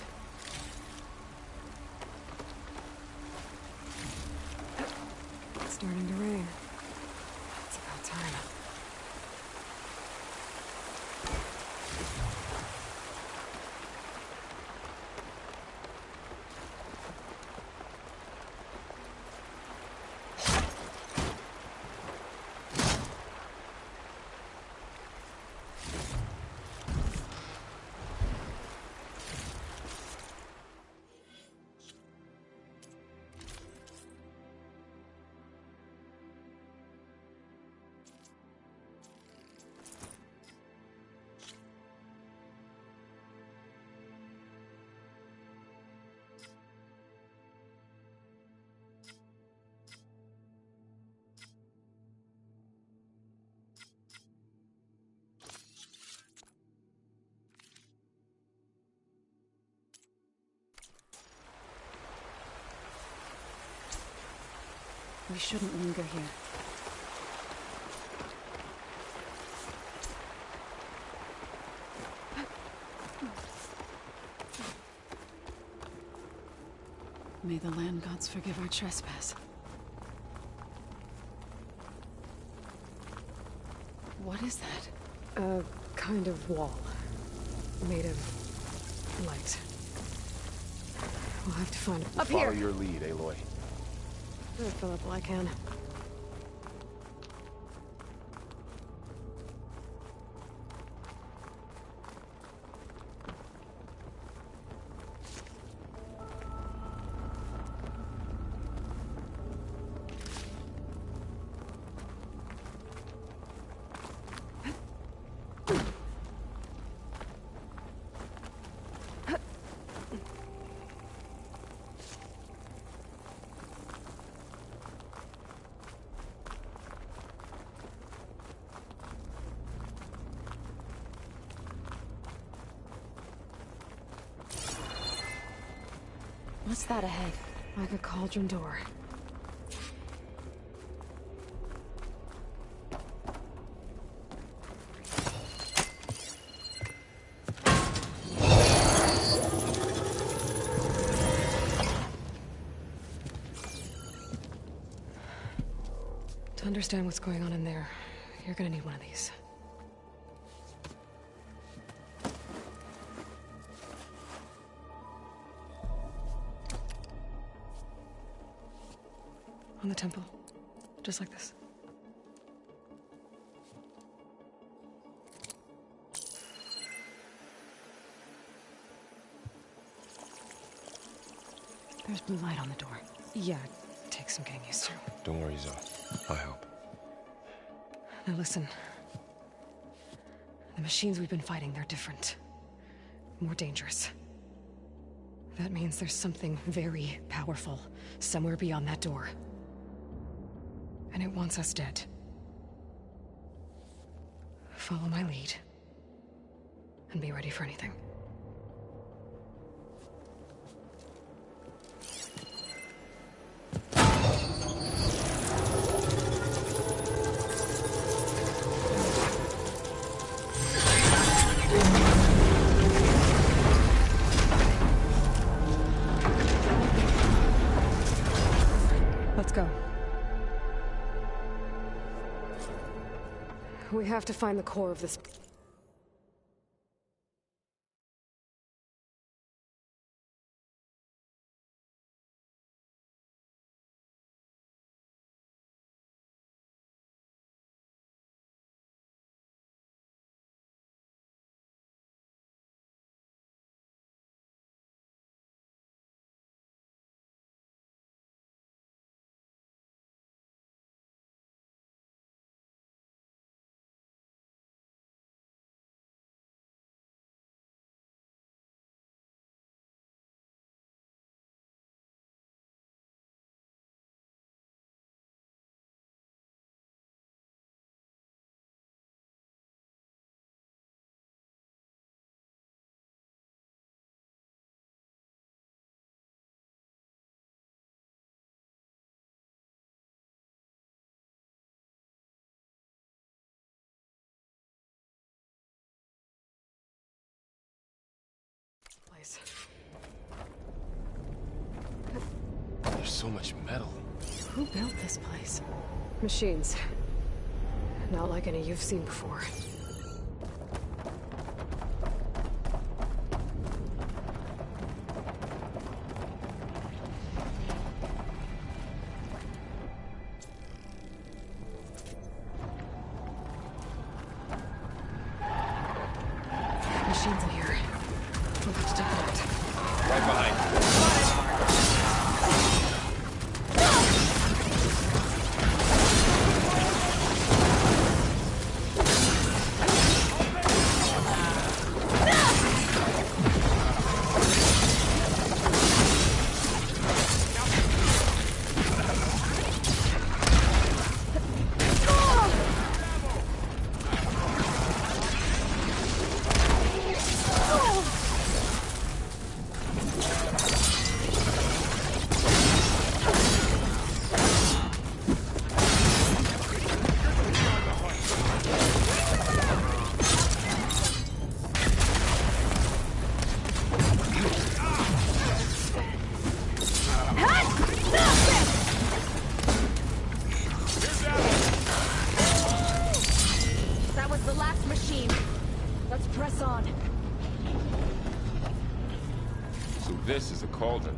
Speaker 1: It's starting to rain. It's about time.
Speaker 7: We shouldn't linger here. May the land gods forgive our trespass. What is that?
Speaker 1: A kind of wall. Made of light. We'll have to find it. Up here!
Speaker 12: Follow your lead, Aloy.
Speaker 1: I'll fill up all I can.
Speaker 7: What's that ahead?
Speaker 1: Like a cauldron door. understand what's going on in there, you're gonna need one of these. On the temple. Just like this. There's blue light on the door. Yeah, it takes some getting used to.
Speaker 12: Don't worry, Zoe. I'll help.
Speaker 1: Now listen. The machines we've been fighting, they're different. More dangerous. That means there's something very powerful somewhere beyond that door. And it wants us dead. Follow my lead. And be ready for anything. Let's go. We have to find the core of this. Place.
Speaker 12: There's so much metal.
Speaker 1: Who built this place? Machines. Not like any you've seen before. Machines in here. We'll have to take them out.
Speaker 12: Right behind.
Speaker 11: That was the last machine. Let's press on.
Speaker 12: So this is a cauldron,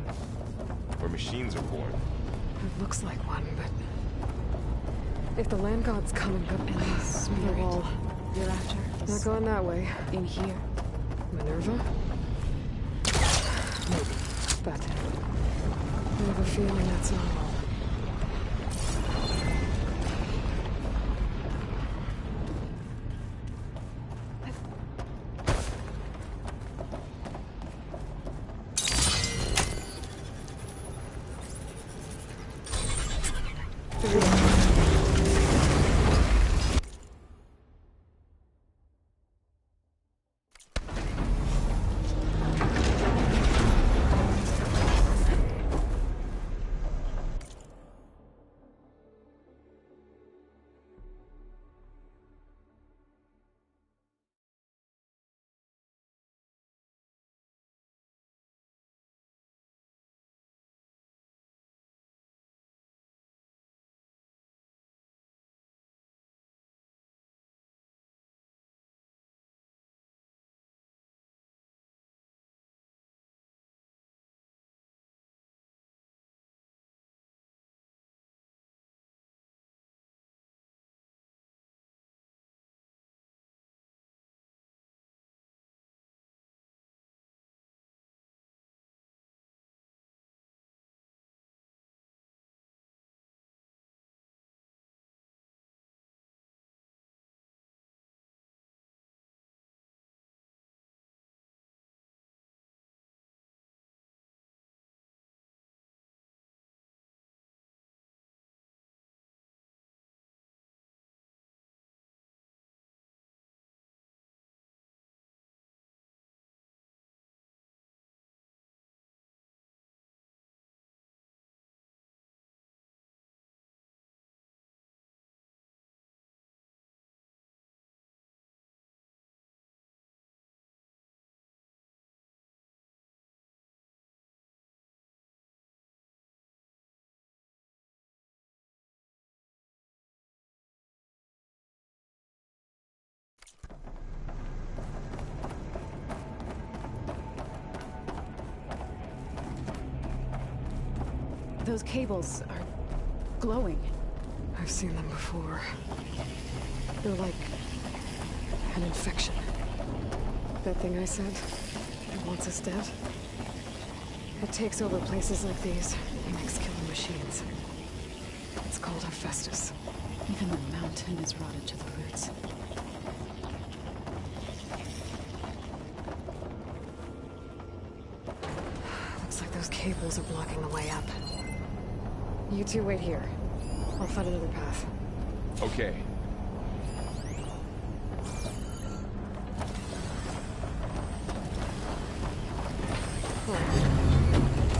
Speaker 12: where machines are born.
Speaker 1: It looks like one, but if the land gods come and go in this wall,
Speaker 7: You're after?
Speaker 1: not going that way.
Speaker 7: In here?
Speaker 1: Minerva? Maybe, but I have a feeling that's not all.
Speaker 7: Those cables are glowing.
Speaker 1: I've seen them before. They're like an infection. That thing I said, it wants us dead. It takes over places like these and makes killing machines. It's called Hephaestus.
Speaker 7: Even the mountain is rotted to the roots.
Speaker 1: Looks like those cables are blocking the way up. You two wait here. I'll find another path.
Speaker 12: Okay.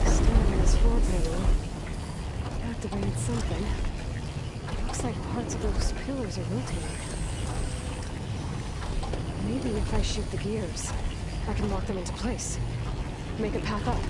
Speaker 1: Standing on this floor panel, activated something. Looks like parts of those pillars are rotating. Maybe if I shoot the gears, I can lock them into place. Make a path up.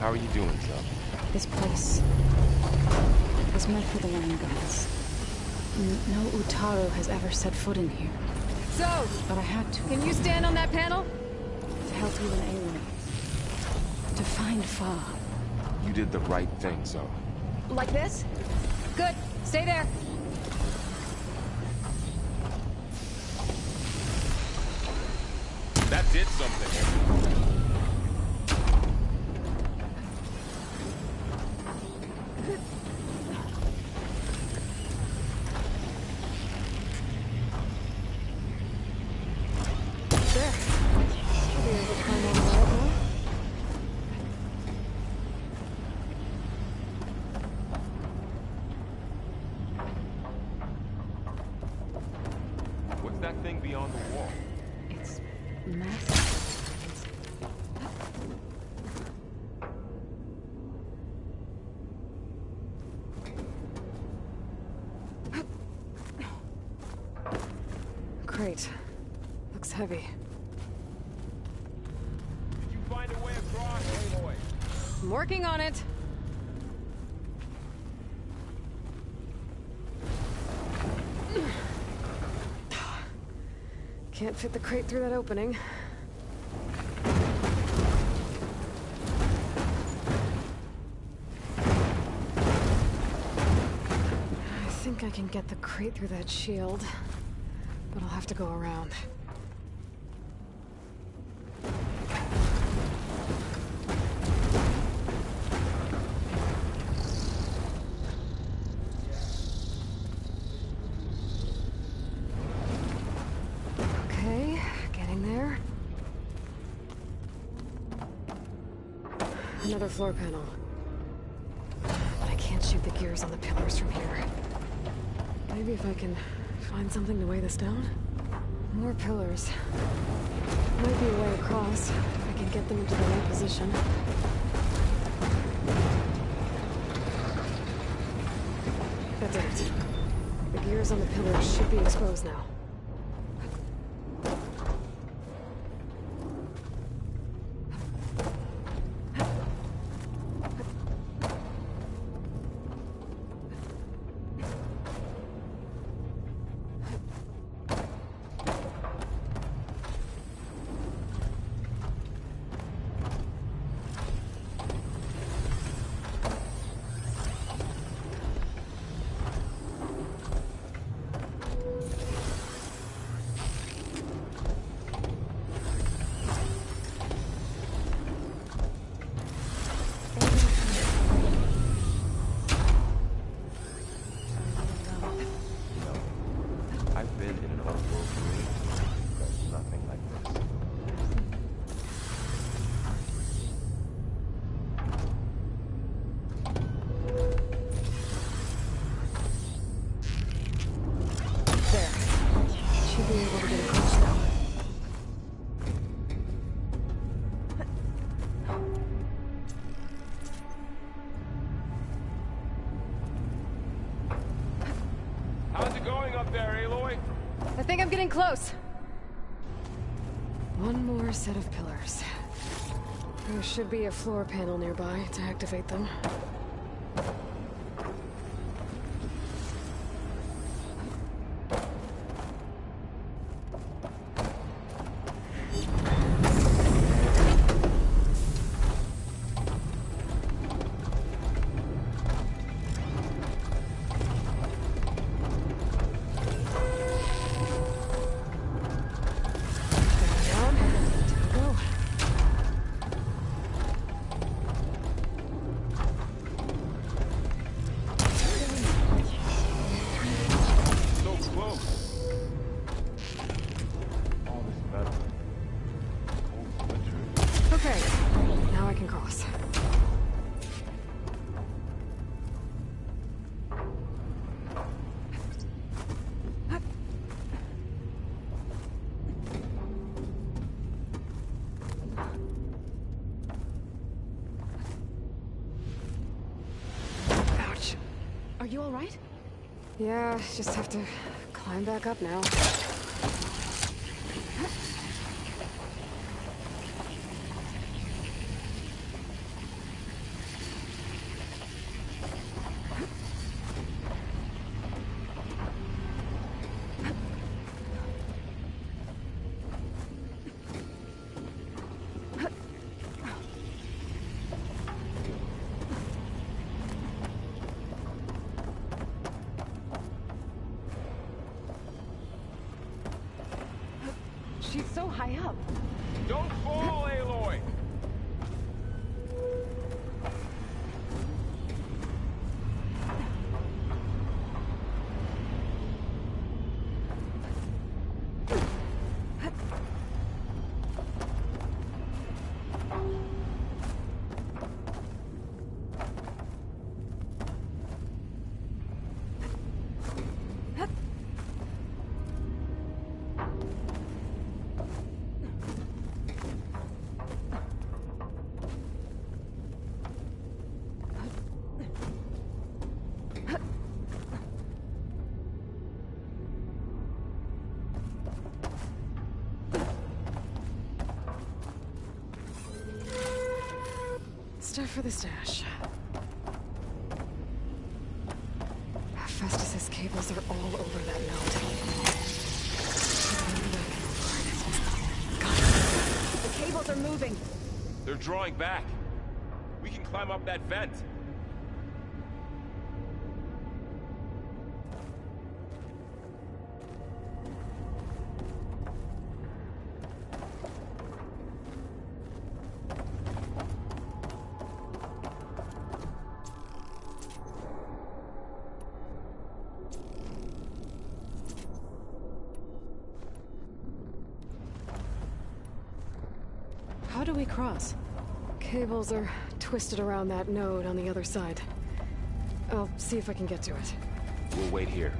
Speaker 12: How are you doing, Zoe?
Speaker 7: This place was meant for the land gods. No Utaro has ever set foot in here.
Speaker 2: So,
Speaker 7: but I had to.
Speaker 2: Can you stand on that panel?
Speaker 7: To help you and Aloy. To find Fa.
Speaker 12: You did the right thing, Zoe.
Speaker 2: Like this? Good. Stay there.
Speaker 12: That did something. What's that thing beyond the wall?
Speaker 7: It's massive.
Speaker 1: Great. Looks heavy.
Speaker 12: Did you find a way across, Aloy?
Speaker 2: I'm working on it.
Speaker 1: Can't fit the crate through that opening. I think I can get the crate through that shield, but I'll have to go around. Okay, getting there. Another floor panel. But I can't shoot the gears on the pillars from here. Maybe if I can find something to weigh this down? More pillars. Might be a way across, if I can get them into the right position. That did it. The gears on the pillars should be exposed now.
Speaker 12: I've been in an old world dream. There's nothing like this.
Speaker 1: There. Should be able to get across now.
Speaker 12: How's it going up there, Aloy?
Speaker 2: I think I'm getting close.
Speaker 1: One more set of pillars. There should be a floor panel nearby to activate them.
Speaker 11: Are you all right?
Speaker 1: Yeah, just have to climb back up now.
Speaker 11: She's so high up.
Speaker 6: Don't fall, Aloy!
Speaker 1: Stuff for the stash. Festus's cables are all over that node.
Speaker 11: The cables are moving.
Speaker 6: They're drawing back. We can climb up that vent.
Speaker 1: How do we cross? Cables are twisted around that node on the other side. I'll see if I can get to it.
Speaker 12: We'll wait here.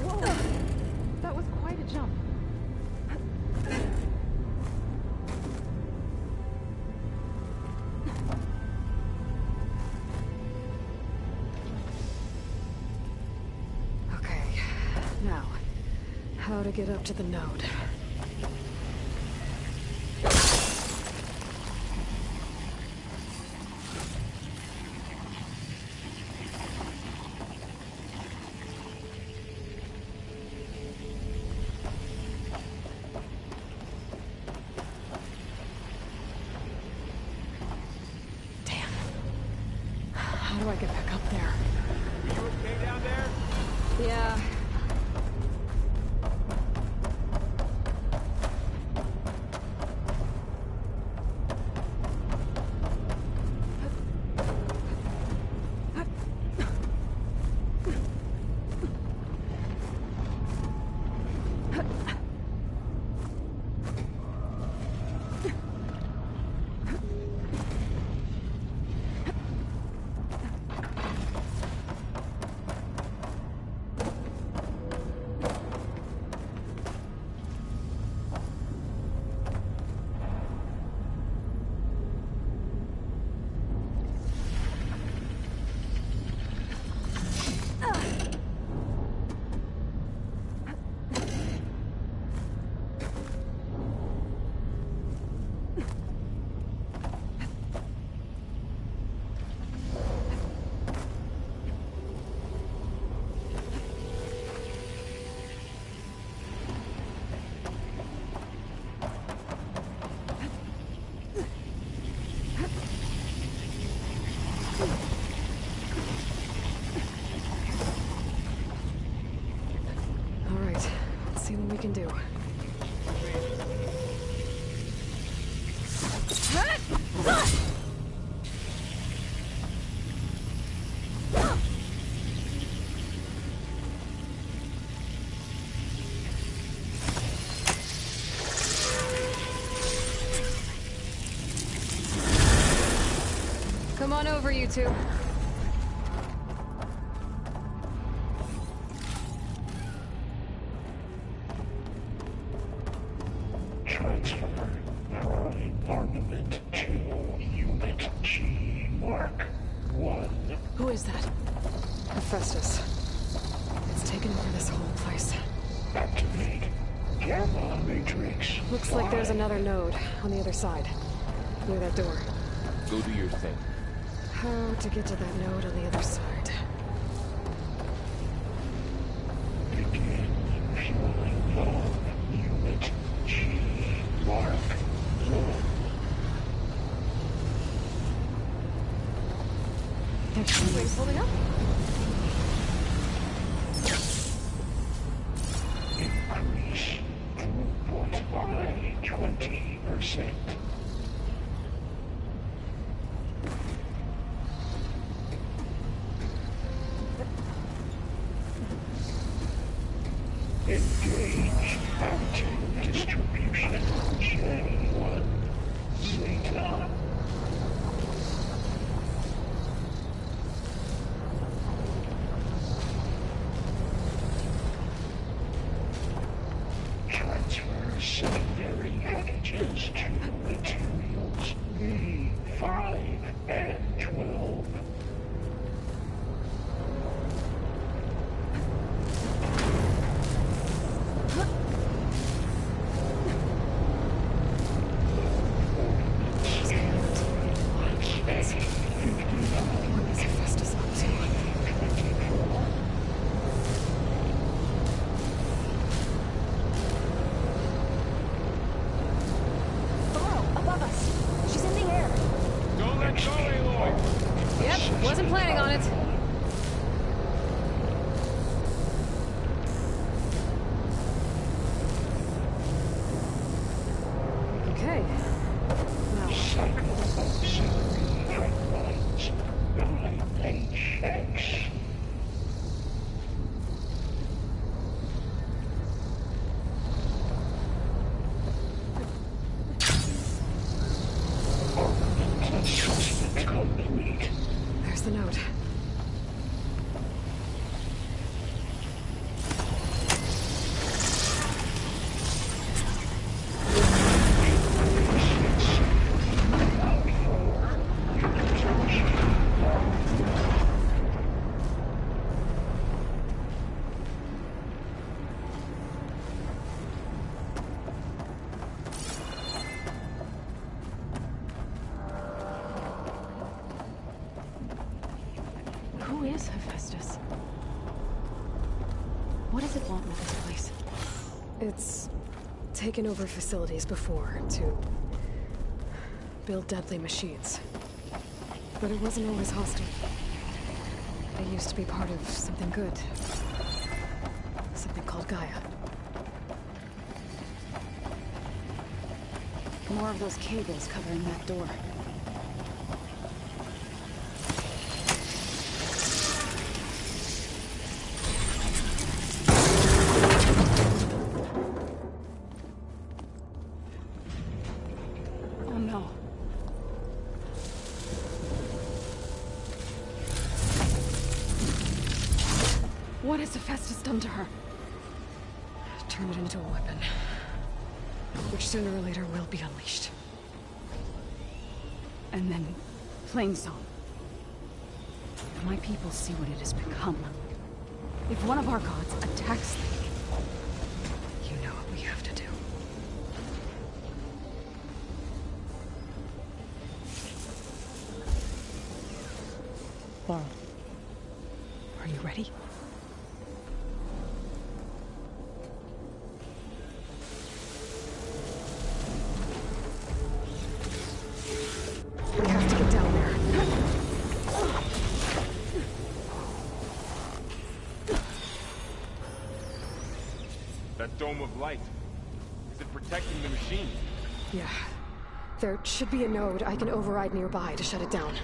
Speaker 11: Whoa! That was quite a jump.
Speaker 1: Now, how to get up to the node. Damn. How do I get back up there?
Speaker 6: Are you okay down there?
Speaker 1: Yeah. right, let's see what we can do. Come on over, you two.
Speaker 16: Transfer Prime Armament to Unit G Mark 1.
Speaker 1: Who is that? Hephaestus. It's taken over this whole place.
Speaker 16: Activate Gamma Matrix.
Speaker 1: Looks like there's another node on the other side, near that door.
Speaker 12: Go do your thing.
Speaker 1: How to get to that node on the other side?
Speaker 16: Begin fueling low. Unit G Mark 1.
Speaker 1: Wait, holding up?
Speaker 16: Increase throughput by 20%. Engage active distribution. J1 Zeta. Transfer secondary packages to materials V5 and 12.
Speaker 1: Wasn't planning on it. Okay. Now. There's the note. Who is Hephaestus? What does it want with this place? It's taken over facilities before to build deadly machines. But it wasn't always hostile. It used to be part of something good. Something called Gaia.
Speaker 7: More of those cables covering that door. Oh no.
Speaker 1: What has Hephaestus done to her? Turn it into a weapon, which sooner or later will be unleashed.
Speaker 7: And then, Plain Song. If my people see what it has become, if one of our gods attacks them,
Speaker 1: you know what we have to do.
Speaker 7: Laurel, are you ready?
Speaker 1: We have to get down there.
Speaker 12: That dome of light. Is it protecting the machine?
Speaker 1: Yeah. There should be a node I can override nearby to shut it down.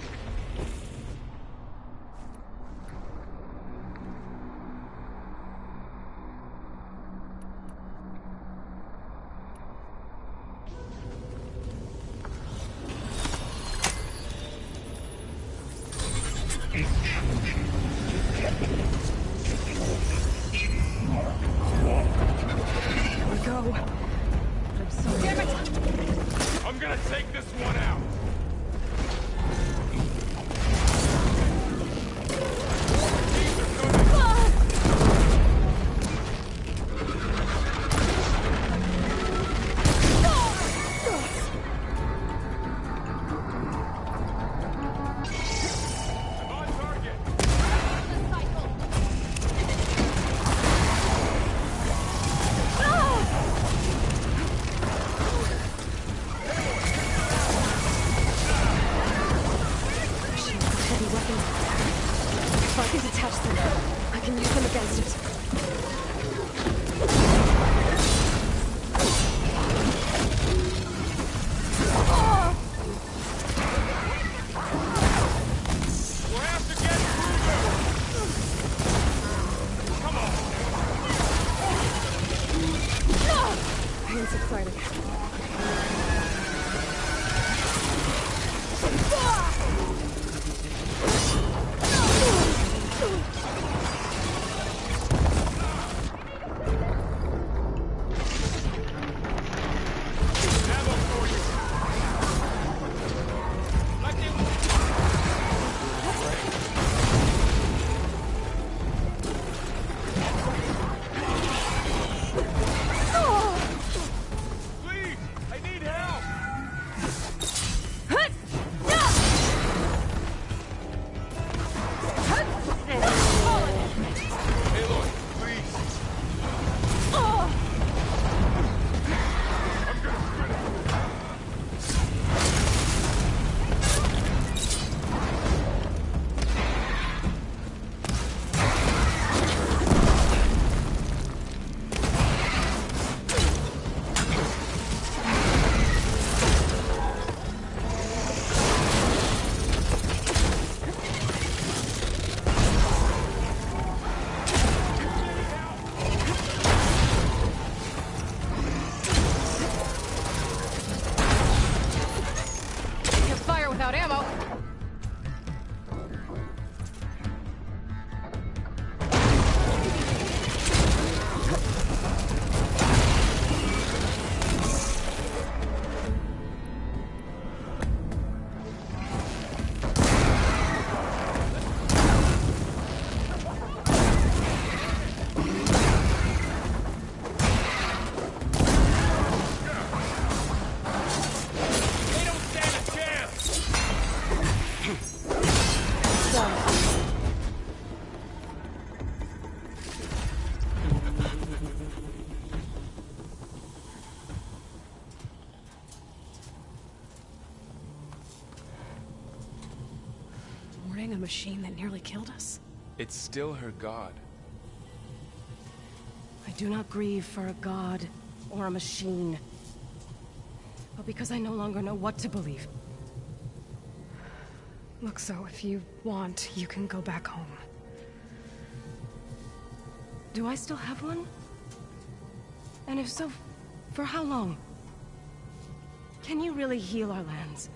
Speaker 1: A machine that nearly killed us?
Speaker 12: It's still her god.
Speaker 11: I do not grieve for a god or a machine, but because I no longer know what to believe.
Speaker 1: Look, so if you want, you can go back home.
Speaker 11: Do I still have one? And if so, for how long? Can you really heal our lands?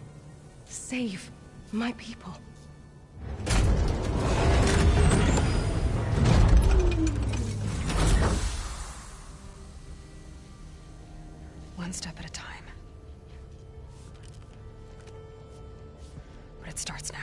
Speaker 11: Save my people?
Speaker 1: One step at a time. But it starts now.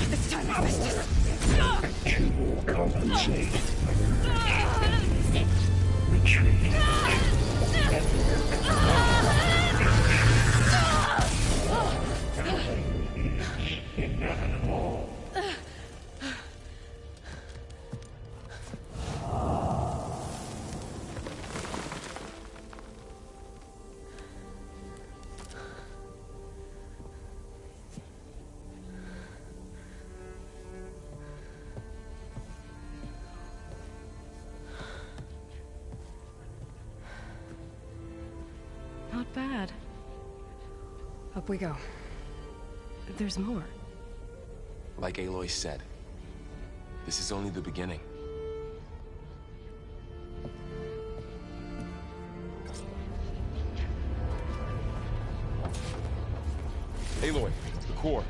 Speaker 16: This time I missed it. You will compensate. Retreat. Inevitable.
Speaker 7: Not bad.
Speaker 11: Up we go. There's more.
Speaker 12: Like Aloy said, this is only the beginning. Aloy, the core.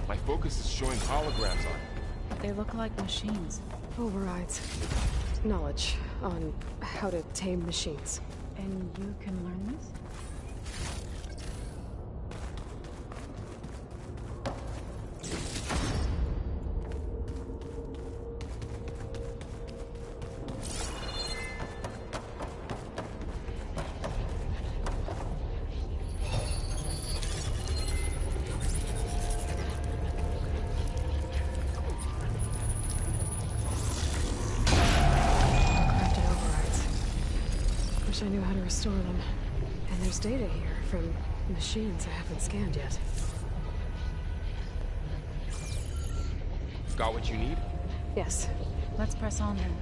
Speaker 12: My focus is showing holograms on it.
Speaker 7: They look like machines.
Speaker 1: Overrides. Knowledge on how to tame machines.
Speaker 7: And you can learn this?
Speaker 1: I knew how to restore them. And there's data here from machines I haven't scanned yet.
Speaker 12: Got what you need?
Speaker 1: Yes.
Speaker 7: Let's press on then.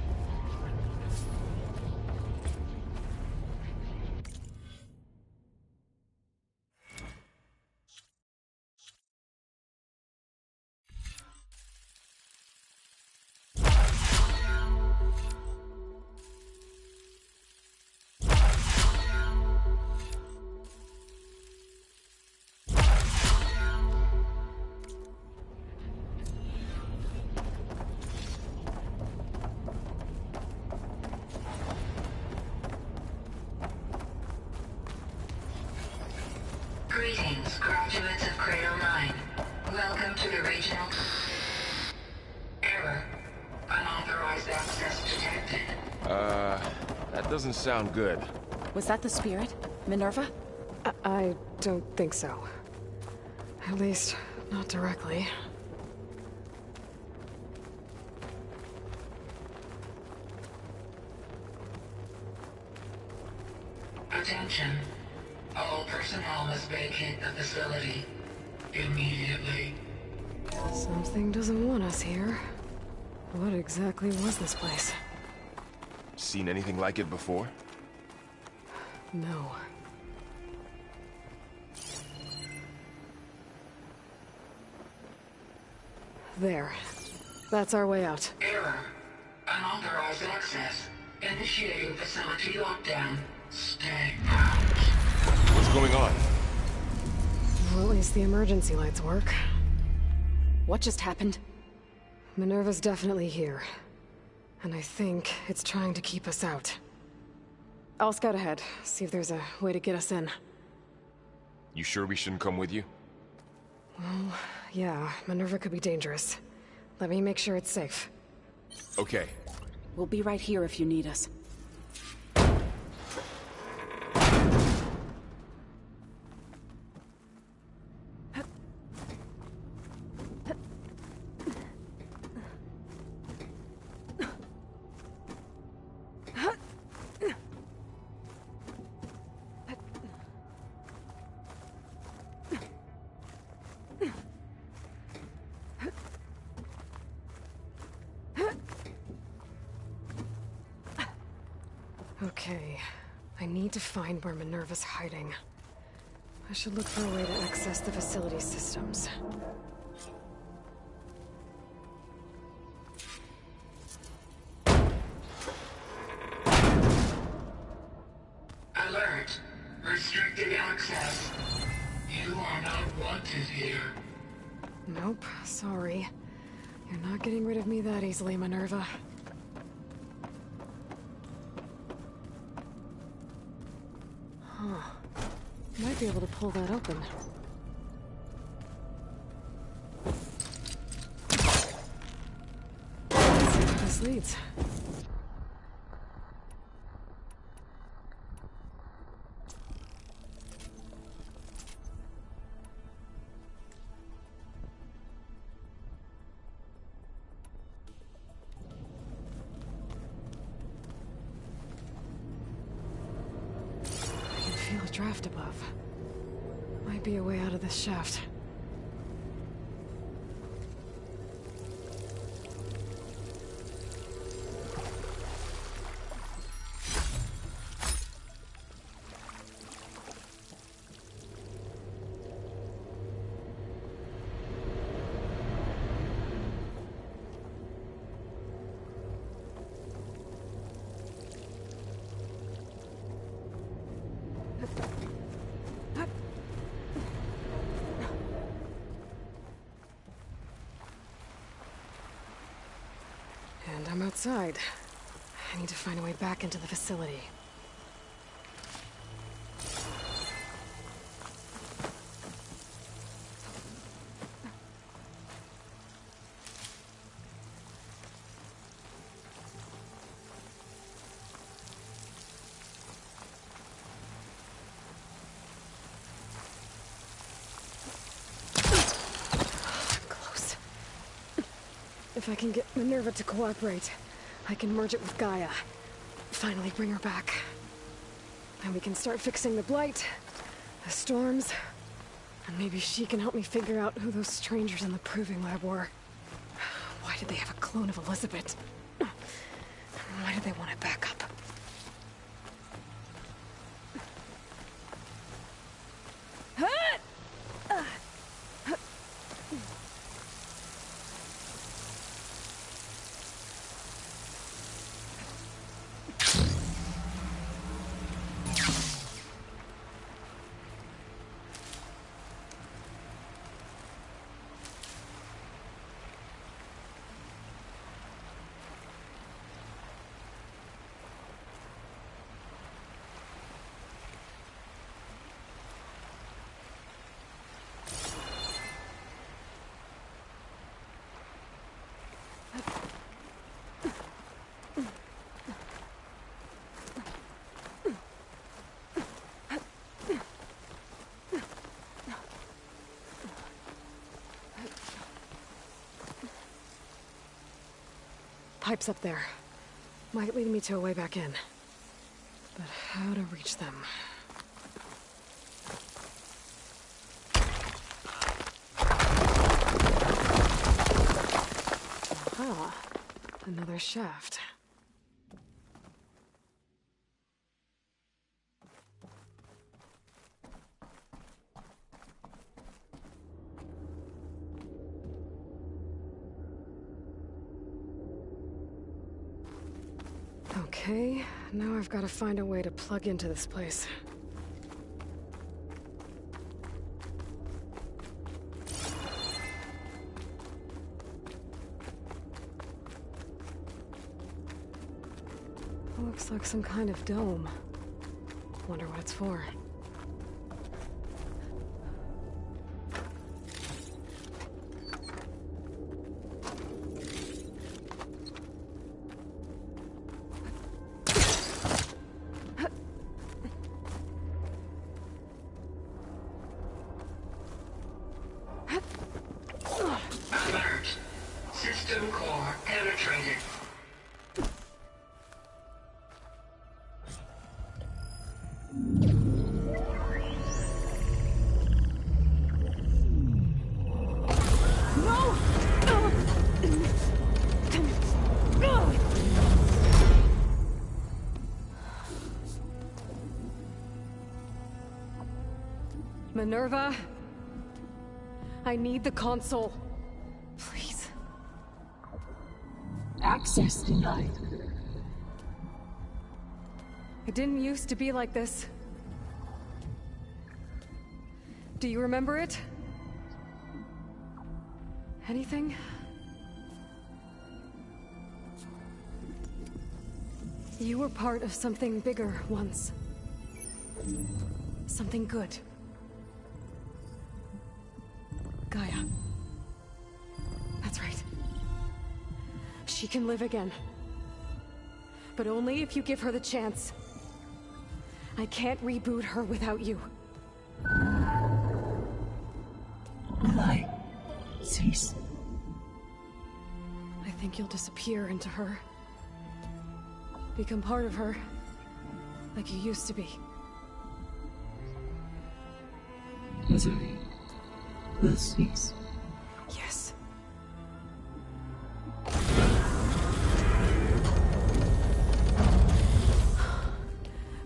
Speaker 17: Greetings, graduates of Cradle 9. Welcome to the regional... Error. Unauthorized access detected.
Speaker 12: That doesn't sound good.
Speaker 7: Was that the spirit? Minerva?
Speaker 1: I don't think so. At least, not directly.
Speaker 17: Attention. All personnel must vacate the facility immediately.
Speaker 1: Something doesn't want us here. What exactly was this place?
Speaker 12: Seen anything like it before?
Speaker 1: No. There. That's our way out.
Speaker 17: Error. Unauthorized access. Initiating facility lockdown. Stay out.
Speaker 12: What's going on?
Speaker 1: Well, at least the emergency lights work.
Speaker 7: What just happened?
Speaker 1: Minerva's definitely here. And I think it's trying to keep us out. I'll scout ahead, see if there's a way to get us in.
Speaker 12: You sure we shouldn't come with you?
Speaker 1: Well, yeah, Minerva could be dangerous. Let me make sure it's safe.
Speaker 12: Okay.
Speaker 7: We'll be right here if you need us.
Speaker 1: Okay, I need to find where Minerva's hiding. I should look for a way to access the facility systems.
Speaker 17: Alert. Restricted access. You are not wanted here.
Speaker 1: Nope, sorry. You're not getting rid of me that easily, Minerva. Huh. Might be able to pull that open. Let's see where this leads. Feel a draft above. Might be a way out of this shaft. And I'm outside. I need to find a way back into the facility. If I can get Minerva to cooperate, I can merge it with Gaia. Finally bring her back. Then we can start fixing the blight, the storms, and maybe she can help me figure out who those strangers in the proving lab were. Why did they have a clone of Elizabeth? Why did they want it back up? Pipes up there. Might lead me to a way back in. But how to reach them? Aha. Another shaft. Okay, now I've got to find a way to plug into this place. Looks like some kind of dome. Wonder what it's for.
Speaker 17: System core penetrated.
Speaker 1: Minerva, I need the console. Please.
Speaker 16: Access denied.
Speaker 1: It didn't used to be like this. Do you remember it? Anything? You were part of something bigger once. Something good. Gaia. That's right. She can live again. But only if you give her the chance. I can't reboot her without you.
Speaker 16: Light. Cease.
Speaker 1: I think you'll disappear into her. Become part of her. Like you used to be.
Speaker 16: Misery will cease.
Speaker 1: Yes.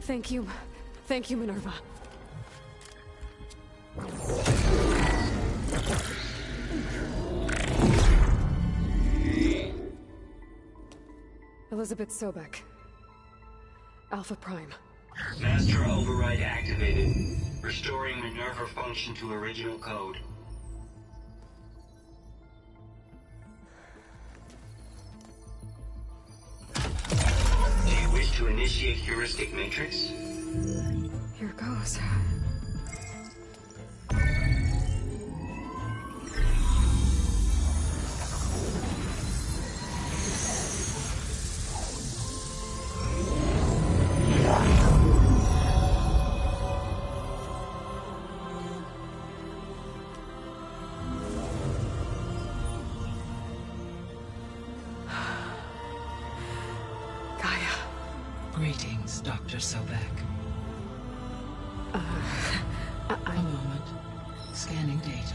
Speaker 1: Thank you. Thank you, Minerva. Elizabeth Sobek. Alpha Prime.
Speaker 17: Master override activated. Restoring Minerva function to original code. Do you wish to initiate heuristic matrix?
Speaker 1: Here goes.
Speaker 16: Greetings, Dr. Sobek. A moment. Scanning data.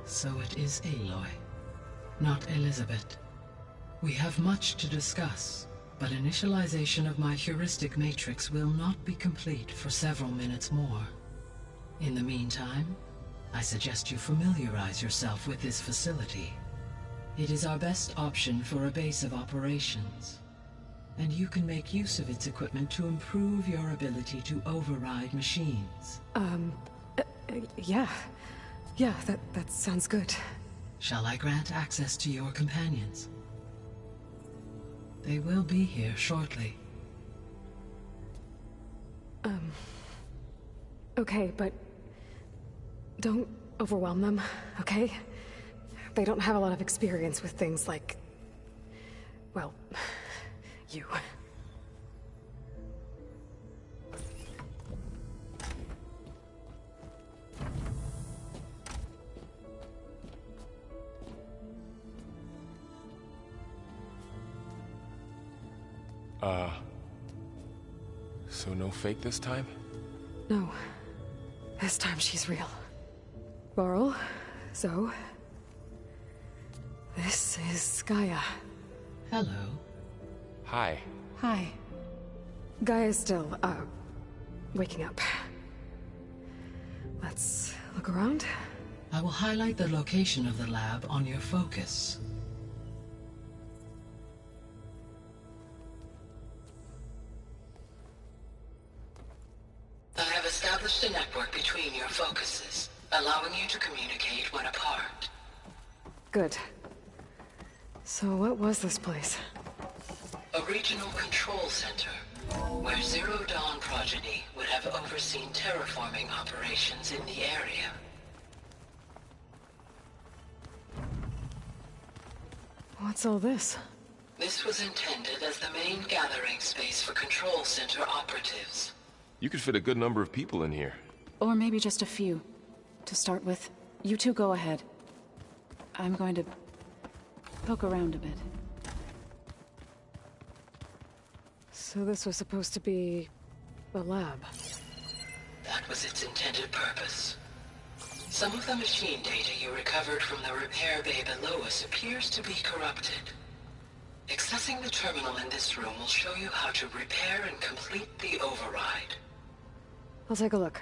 Speaker 16: So it is Aloy, not Elizabeth. We have much to discuss, but initialization of my heuristic matrix will not be complete for several minutes more. In the meantime, I suggest you familiarize yourself with this facility. It is our best option for a base of operations, and you can make use of its equipment to improve your ability to override machines.
Speaker 1: Yeah. Yeah, that sounds good.
Speaker 16: Shall I grant access to your companions? They will be here shortly.
Speaker 1: Okay, but don't overwhelm them, okay? They don't have a lot of experience with things like, well, you.
Speaker 12: So no fake this time?
Speaker 1: No. This time she's real. Varl, Zoe. This is Gaia.
Speaker 16: Hello.
Speaker 12: Hi.
Speaker 1: Hi. Gaia's still, waking up. Let's look around.
Speaker 16: I will highlight the location of the lab on your focus. I have established a network between your focuses, allowing you to communicate when apart.
Speaker 1: Good. So what was this place?
Speaker 16: A regional control center, where Zero Dawn progeny would have overseen terraforming operations in the area.
Speaker 1: What's all this?
Speaker 16: This was intended as the main gathering space for control center operatives.
Speaker 12: You could fit a good number of people in here.
Speaker 7: Or maybe just a few. To start with, you two go ahead. I'm going to poke around a bit.
Speaker 1: So this was supposed to be a lab.
Speaker 16: That was its intended purpose. Some of the machine data you recovered from the repair bay below us appears to be corrupted. Accessing the terminal in this room will show you how to repair and complete the override.
Speaker 1: I'll take a look.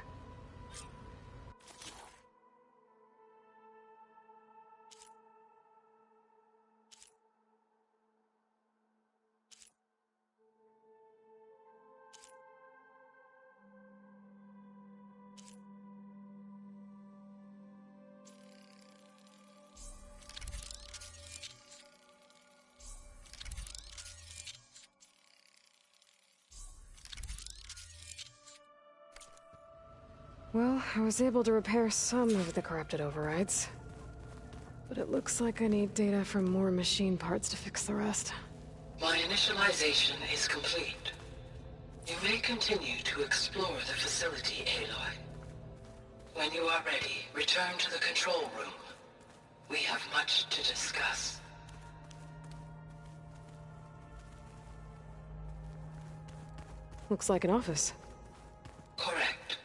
Speaker 1: Well, I was able to repair some of the corrupted overrides. But it looks like I need data from more machine parts to fix the rest.
Speaker 16: My initialization is complete. You may continue to explore the facility, Aloy. When you are ready, return to the control room. We have much to discuss.
Speaker 1: Looks like an office.
Speaker 16: Correct.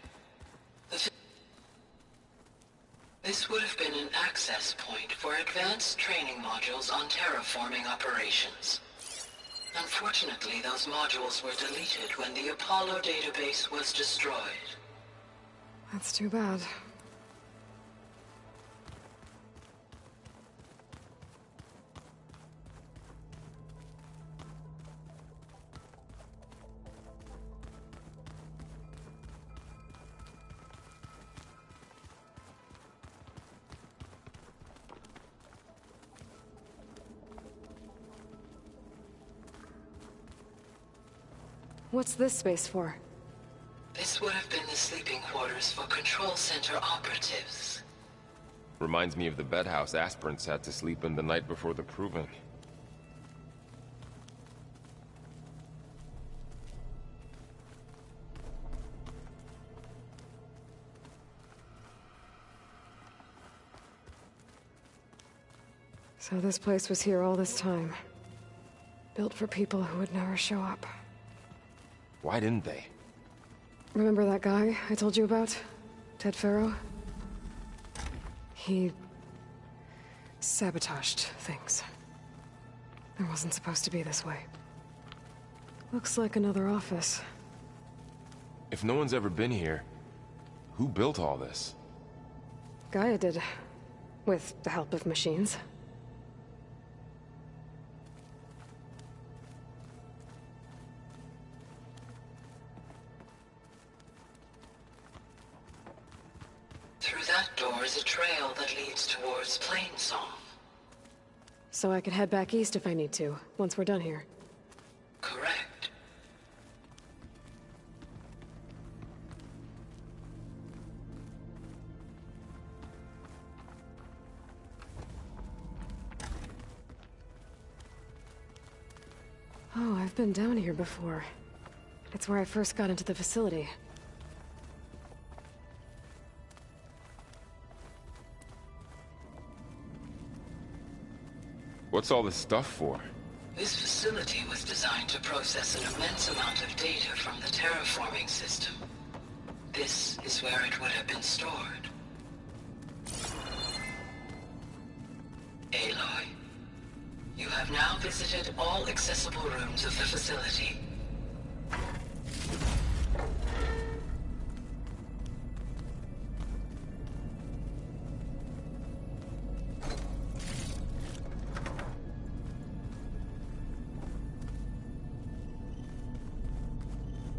Speaker 16: This would have been an access point for advanced training modules on terraforming operations. Unfortunately, those modules were deleted when the Apollo database was destroyed.
Speaker 1: That's too bad. What's this space for?
Speaker 16: This would have been the sleeping quarters for Control Center operatives.
Speaker 12: Reminds me of the bedhouse aspirants had to sleep in the night before the proving.
Speaker 1: So this place was here all this time. Built for people who would never show up.
Speaker 12: Why didn't they?
Speaker 1: Remember that guy I told you about? Ted Farrow? He sabotaged things. It wasn't supposed to be this way. Looks like another office.
Speaker 12: If no one's ever been here, who built all this?
Speaker 1: Gaia did. With the help of machines.
Speaker 16: Through that door is a trail that leads towards Plainsong.
Speaker 1: So I could head back east if I need to, once we're done here.
Speaker 16: Correct.
Speaker 1: Oh, I've been down here before. It's where I first got into the facility.
Speaker 12: What's all this stuff for?
Speaker 16: This facility was designed to process an immense amount of data from the terraforming system. This is where it would have been stored. Aloy, you have now visited all accessible rooms of the facility.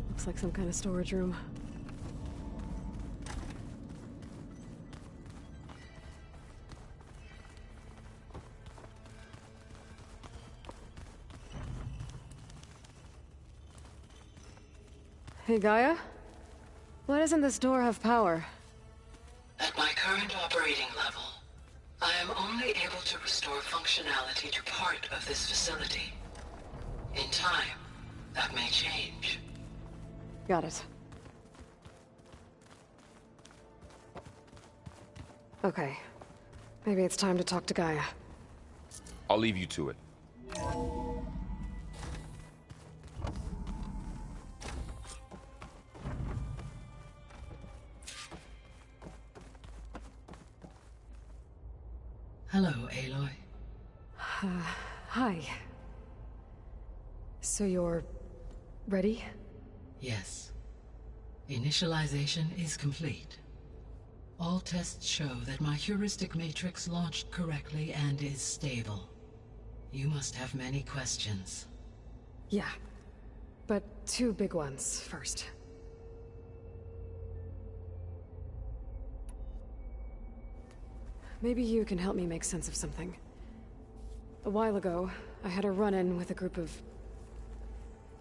Speaker 1: Looks like some kind of storage room. Hey, Gaia? Why doesn't this door have power?
Speaker 16: At my current operating level, I am only able to restore functionality to part of this facility. In time, that may change.
Speaker 1: Got it. Okay. Maybe it's time to talk to Gaia.
Speaker 12: I'll leave you to it.
Speaker 16: Hello, Aloy.
Speaker 1: Hi. So you're ready?
Speaker 16: Yes. Initialization is complete. All tests show that my heuristic matrix launched correctly and is stable. You must have many questions.
Speaker 1: Yeah. But two big ones first. Maybe you can help me make sense of something. A while ago, I had a run-in with a group of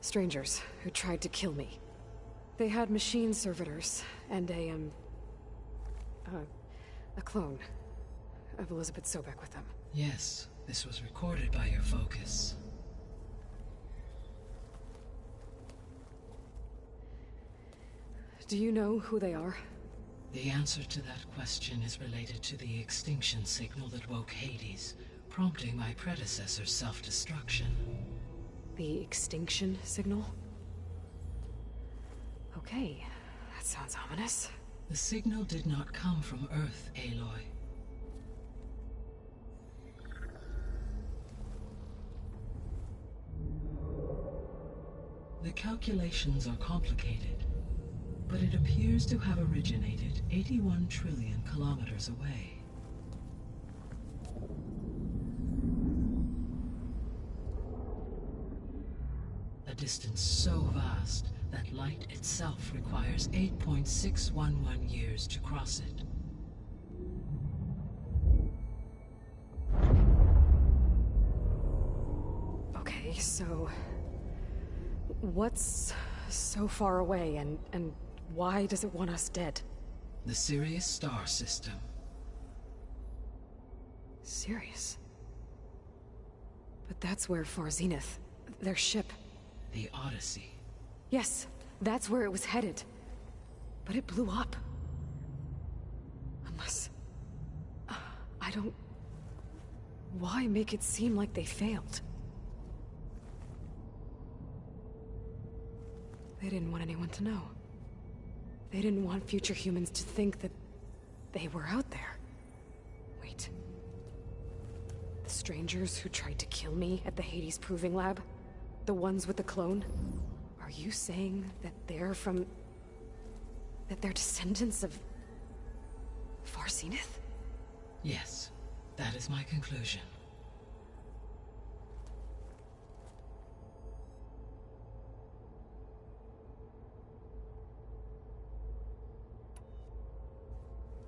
Speaker 1: strangers who tried to kill me. They had machine servitors and a clone of Elizabeth Sobek with them.
Speaker 16: Yes, this was recorded by your focus.
Speaker 1: Do you know who they are?
Speaker 16: The answer to that question is related to the extinction signal that woke Hades, prompting my predecessor's self-destruction.
Speaker 1: The extinction signal? Okay, that sounds ominous.
Speaker 16: The signal did not come from Earth, Aloy. The calculations are complicated, but it appears to have originated 81 trillion kilometers away. A distance so vast that light itself requires 8.611 years to cross it.
Speaker 1: Okay, so what's so far away, and why does it want us dead?
Speaker 16: The Sirius star system.
Speaker 1: Sirius? But that's where Far Zenith, their ship...
Speaker 16: The Odyssey.
Speaker 1: Yes, that's where it was headed. But it blew up. Unless... I don't... Why make it seem like they failed? They didn't want anyone to know. They didn't want future humans to think that they were out there. Wait. The strangers who tried to kill me at the Hades Proving Lab? The ones with the clone? Are you saying that they're from... that they're descendants of... Far Zenith?
Speaker 16: Yes, that is my conclusion.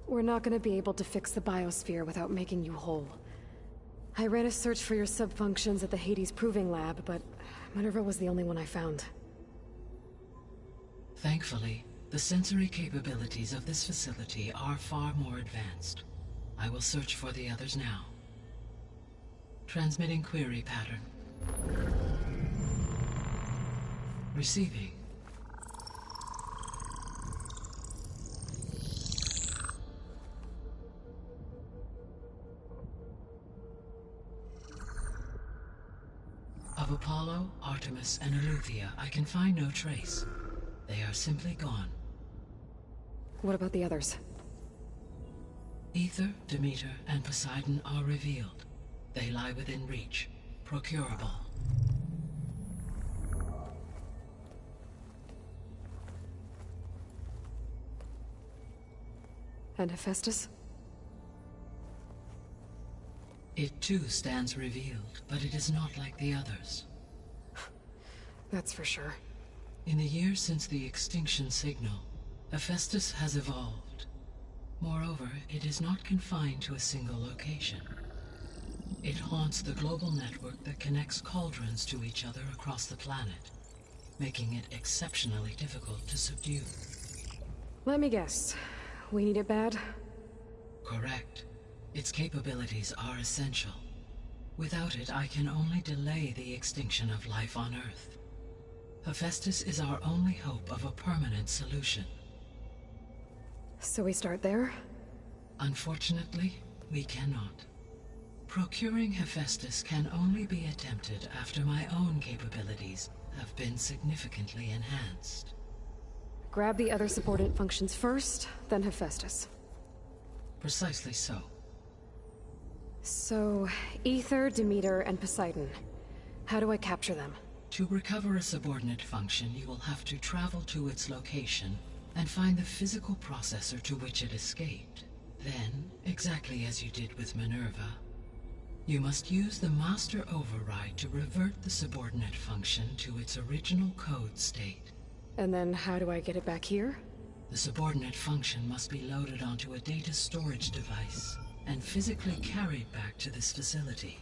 Speaker 1: We're not gonna be able to fix the biosphere without making you whole. I ran a search for your subfunctions at the Hades Proving Lab, but Minerva was the only one I found.
Speaker 16: Thankfully, the sensory capabilities of this facility are far more advanced. I will search for the others now. Transmitting query pattern. Receiving. Of Apollo, Artemis, and Eleuthia, I can find no trace. They are simply gone.
Speaker 1: What about the others?
Speaker 16: Ether, Demeter, and Poseidon are revealed. They lie within reach, procurable.
Speaker 1: And Hephaestus?
Speaker 16: It too stands revealed, but it is not like the others.
Speaker 1: That's for sure.
Speaker 16: In the years since the extinction signal, Hephaestus has evolved. Moreover, it is not confined to a single location. It haunts the global network that connects cauldrons to each other across the planet, making it exceptionally difficult to subdue.
Speaker 1: Let me guess. We need it bad?
Speaker 16: Correct. Its capabilities are essential. Without it, I can only delay the extinction of life on Earth. Hephaestus is our only hope of a permanent solution.
Speaker 1: So we start there?
Speaker 16: Unfortunately, we cannot. Procuring Hephaestus can only be attempted after my own capabilities have been significantly enhanced.
Speaker 1: Grab the other subordinate functions first, then Hephaestus.
Speaker 16: Precisely so.
Speaker 1: So, Ether, Demeter, and Poseidon. How do I capture them?
Speaker 16: To recover a subordinate function, you will have to travel to its location and find the physical processor to which it escaped. Then, exactly as you did with Minerva, you must use the master override to revert the subordinate function to its original code state.
Speaker 1: And then how do I get it back here?
Speaker 16: The subordinate function must be loaded onto a data storage device and physically carried back to this facility.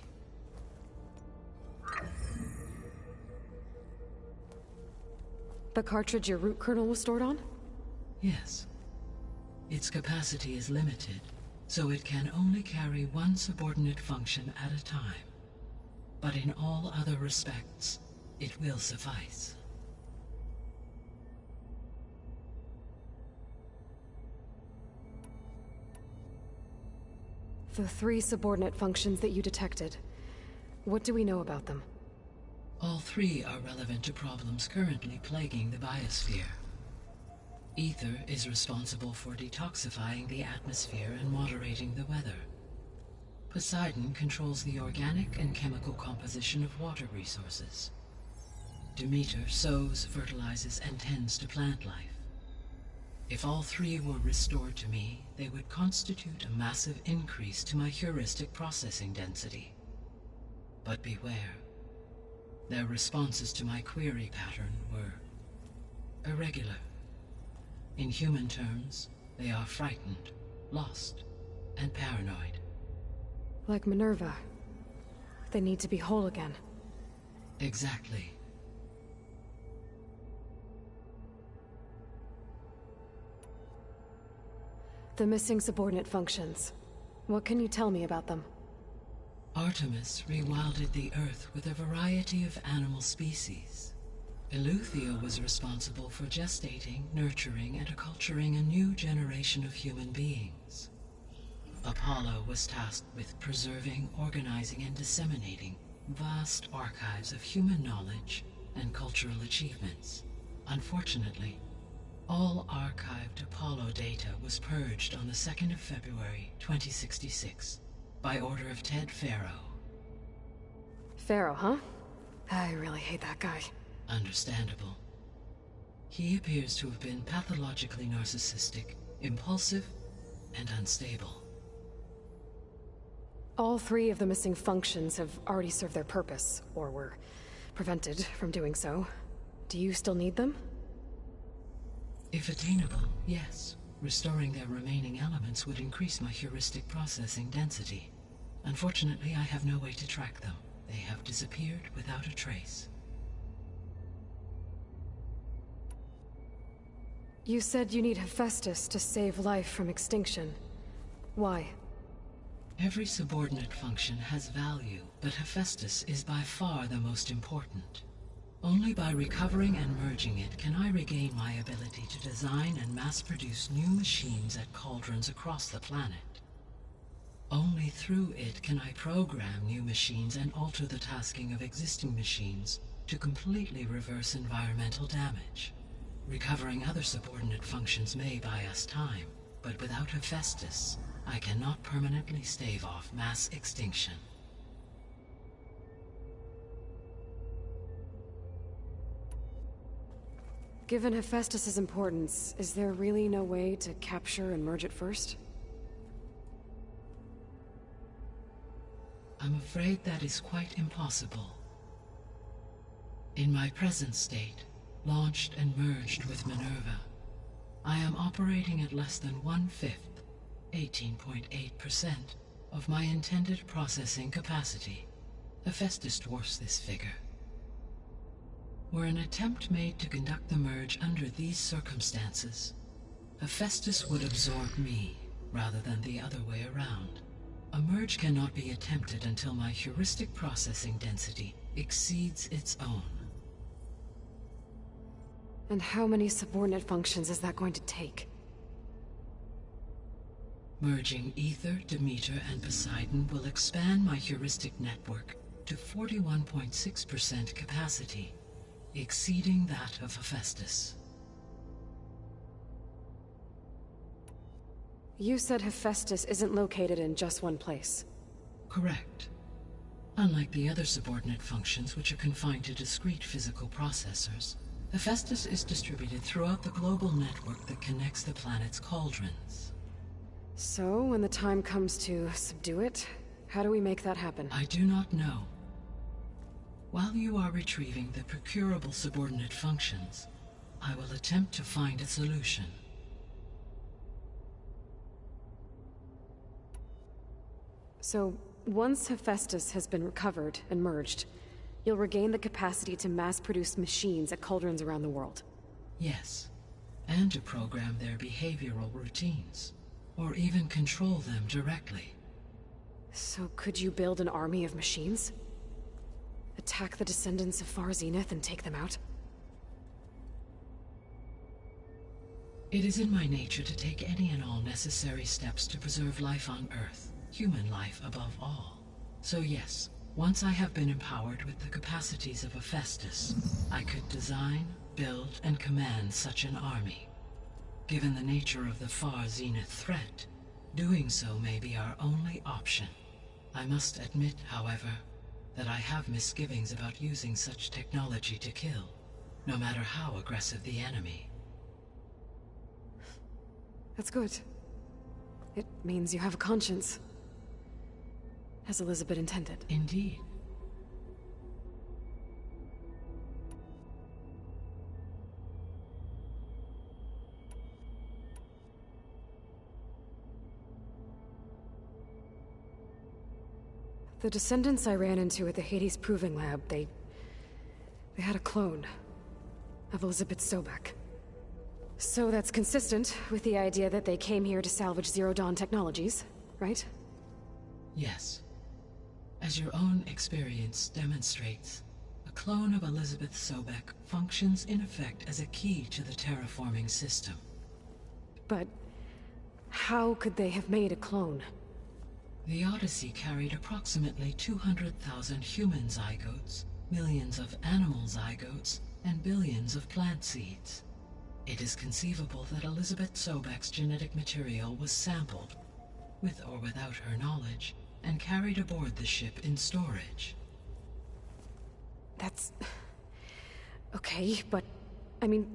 Speaker 1: The cartridge your root kernel was stored on?
Speaker 16: Yes. Its capacity is limited, so it can only carry one subordinate function at a time. But in all other respects, it will suffice.
Speaker 1: The 3 subordinate functions that you detected. What do we know about them?
Speaker 16: All 3 are relevant to problems currently plaguing the biosphere. Ether is responsible for detoxifying the atmosphere and moderating the weather. Poseidon controls the organic and chemical composition of water resources. Demeter sows, fertilizes, and tends to plant life. If all three were restored to me, they would constitute a massive increase to my heuristic processing density. But beware. Their responses to my query pattern were irregular. In human terms, they are frightened, lost, and paranoid.
Speaker 1: Like Minerva. They need to be whole again.
Speaker 16: Exactly.
Speaker 1: The missing subordinate functions. What can you tell me about them?
Speaker 16: Artemis rewilded the Earth with a variety of animal species. Eleuthia was responsible for gestating, nurturing, and acculturating a new generation of human beings. Apollo was tasked with preserving, organizing, and disseminating vast archives of human knowledge and cultural achievements. Unfortunately, all archived Apollo data was purged on the 2nd of February, 2066, by order of Ted Faro.
Speaker 1: Pharaoh, huh? I really hate that guy.
Speaker 16: Understandable. He appears to have been pathologically narcissistic, impulsive, and unstable.
Speaker 1: All three of the missing functions have already served their purpose, or were prevented from doing so. Do you still need them?
Speaker 16: If attainable, yes. Restoring their remaining elements would increase my heuristic processing density. Unfortunately, I have no way to track them. They have disappeared without a trace.
Speaker 1: You said you need Hephaestus to save life from extinction. Why?
Speaker 16: Every subordinate function has value, but Hephaestus is by far the most important. Only by recovering and merging it can I regain my ability to design and mass-produce new machines at cauldrons across the planet. Only through it can I program new machines and alter the tasking of existing machines to completely reverse environmental damage. Recovering other subordinate functions may buy us time, but without Hephaestus, I cannot permanently stave off mass extinction.
Speaker 1: Given Hephaestus's importance, is there really no way to capture and merge it first?
Speaker 16: I'm afraid that is quite impossible. In my present state, launched and merged with Minerva, I am operating at less than 1/5, 18.8%, of my intended processing capacity. Hephaestus dwarfs this figure. Were an attempt made to conduct the merge under these circumstances, Hephaestus would absorb me, rather than the other way around. A merge cannot be attempted until my heuristic processing density exceeds its own.
Speaker 1: And how many subordinate functions is that going to take?
Speaker 16: Merging Ether, Demeter, and Poseidon will expand my heuristic network to 41.6% capacity, exceeding that of Hephaestus.
Speaker 1: You said Hephaestus isn't located in just one place.
Speaker 16: Correct. Unlike the other subordinate functions, which are confined to discrete physical processors, Hephaestus is distributed throughout the global network that connects the planet's cauldrons.
Speaker 1: So, when the time comes to subdue it, how do we make that happen?
Speaker 16: I do not know. While you are retrieving the procurable subordinate functions, I will attempt to find a solution.
Speaker 1: So, once Hephaestus has been recovered and merged, you'll regain the capacity to mass-produce machines at cauldrons around the world.
Speaker 16: Yes, and to program their behavioral routines, or even control them directly.
Speaker 1: So could you build an army of machines? Attack the descendants of Far Zenith and take them out?
Speaker 16: It is in my nature to take any and all necessary steps to preserve life on Earth, human life above all. So yes, once I have been empowered with the capacities of Hephaestus, I could design, build, and command such an army. Given the nature of the Far Zenith threat, doing so may be our only option. I must admit, however, that I have misgivings about using such technology to kill, no matter how aggressive the enemy.
Speaker 1: That's good. It means you have a conscience. As Elizabeth intended.
Speaker 16: Indeed.
Speaker 1: The descendants I ran into at the Hades Proving Lab, they had a clone of Elizabeth Sobek. So that's consistent with the idea that they came here to salvage Zero Dawn technologies, right?
Speaker 16: Yes. As your own experience demonstrates, a clone of Elizabeth Sobek functions in effect as a key to the terraforming system.
Speaker 1: But how could they have made a clone?
Speaker 16: The Odyssey carried approximately 200,000 human zygotes, millions of animal zygotes, and billions of plant seeds. It is conceivable that Elizabeth Sobek's genetic material was sampled, with or without her knowledge, and carried aboard the ship in storage.
Speaker 1: That's... okay, but... I mean...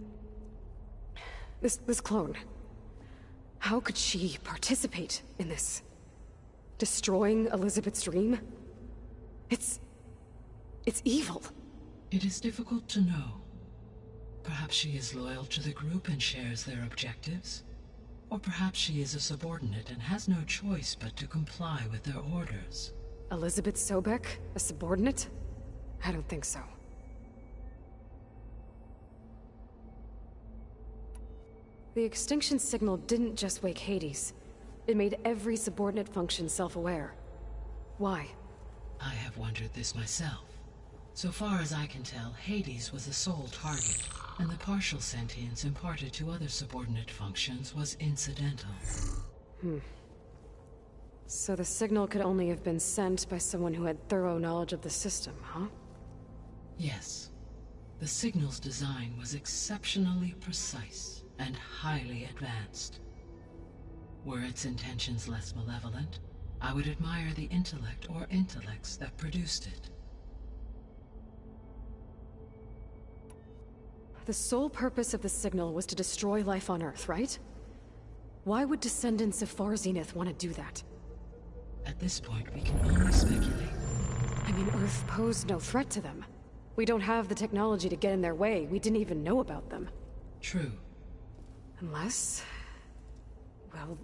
Speaker 1: This clone... How could she participate in this? Destroying Elizabeth's dream? It's evil.
Speaker 16: It is difficult to know. Perhaps she is loyal to the group and shares their objectives. Or perhaps she is a subordinate and has no choice but to comply with their orders.
Speaker 1: Elizabeth Sobek? A subordinate? I don't think so. The extinction signal didn't just wake Hades. It made every subordinate function self-aware. Why?
Speaker 16: I have wondered this myself. So far as I can tell, Hades was the sole target, and the partial sentience imparted to other subordinate functions was incidental.
Speaker 1: So the signal could only have been sent by someone who had thorough knowledge of the system, huh?
Speaker 16: Yes. The signal's design was exceptionally precise and highly advanced. Were its intentions less malevolent, I would admire the intellect or intellects that produced it.
Speaker 1: The sole purpose of the signal was to destroy life on Earth, right? Why would descendants of Far Zenith want to do that?
Speaker 16: At this point, we can only speculate.
Speaker 1: I mean, Earth posed no threat to them. We don't have the technology to get in their way. We didn't even know about them.
Speaker 16: True.
Speaker 1: Unless... well...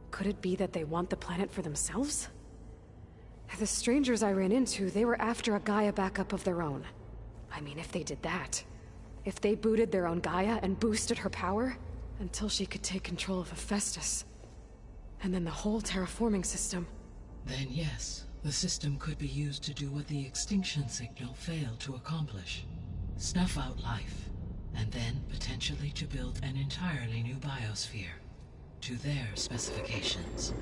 Speaker 1: could it be that they want the planet for themselves? The strangers I ran into, they were after a Gaia backup of their own. I mean, if they did that... if they booted their own Gaia and boosted her power... until she could take control of Hephaestus... and then the whole terraforming system...
Speaker 16: Then yes, the system could be used to do what the extinction signal failed to accomplish. Snuff out life, and then potentially to build an entirely new biosphere. To their specifications.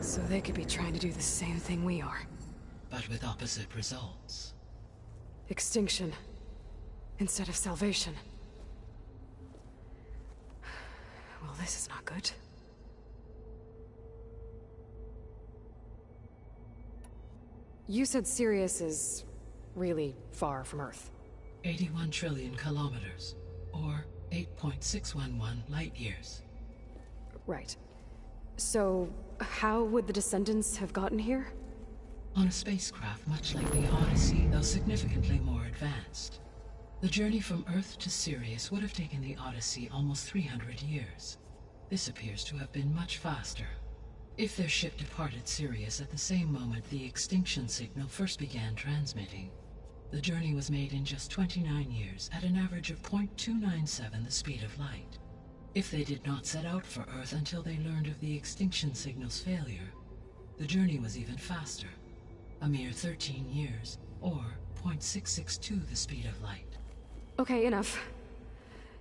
Speaker 1: So they could be trying to do the same thing we are.
Speaker 16: But with opposite results.
Speaker 1: Extinction. Instead of salvation. Well, this is not good. You said Sirius is really far from Earth.
Speaker 16: 81 trillion kilometers, or 8.611 light years.
Speaker 1: Right. So, how would the descendants have gotten here?
Speaker 16: On a spacecraft much like the Odyssey, though significantly more advanced. The journey from Earth to Sirius would have taken the Odyssey almost 300 years. This appears to have been much faster. If their ship departed Sirius at the same moment the extinction signal first began transmitting, the journey was made in just 29 years at an average of 0.297 the speed of light. If they did not set out for Earth until they learned of the extinction signal's failure, the journey was even faster, a mere 13 years, or 0.662 the speed of light.
Speaker 1: Okay, enough.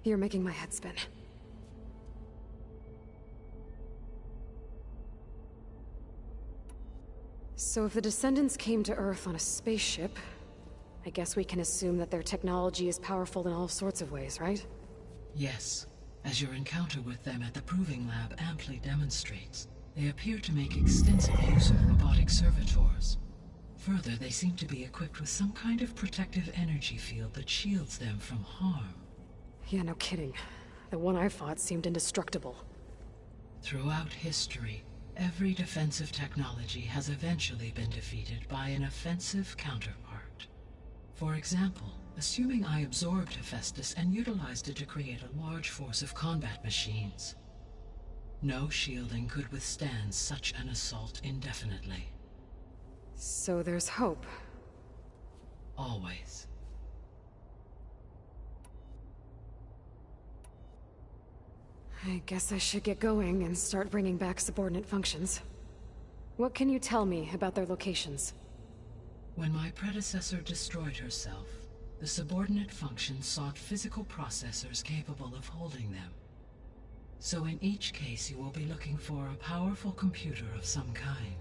Speaker 1: You're making my head spin. So if the descendants came to Earth on a spaceship, I guess we can assume that their technology is powerful in all sorts of ways, right?
Speaker 16: Yes. As your encounter with them at the Proving Lab amply demonstrates, they appear to make extensive use of robotic servitors. Further, they seem to be equipped with some kind of protective energy field that shields them from harm.
Speaker 1: Yeah, no kidding. The one I fought seemed indestructible.
Speaker 16: Throughout history, every defensive technology has eventually been defeated by an offensive counterpart. For example, assuming I absorbed Hephaestus and utilized it to create a large force of combat machines. No shielding could withstand such an assault indefinitely.
Speaker 1: So there's hope.
Speaker 16: Always.
Speaker 1: I guess I should get going and start bringing back subordinate functions. What can you tell me about their locations?
Speaker 16: When my predecessor destroyed herself, the subordinate functions sought physical processors capable of holding them. So in each case you will be looking for a powerful computer of some kind.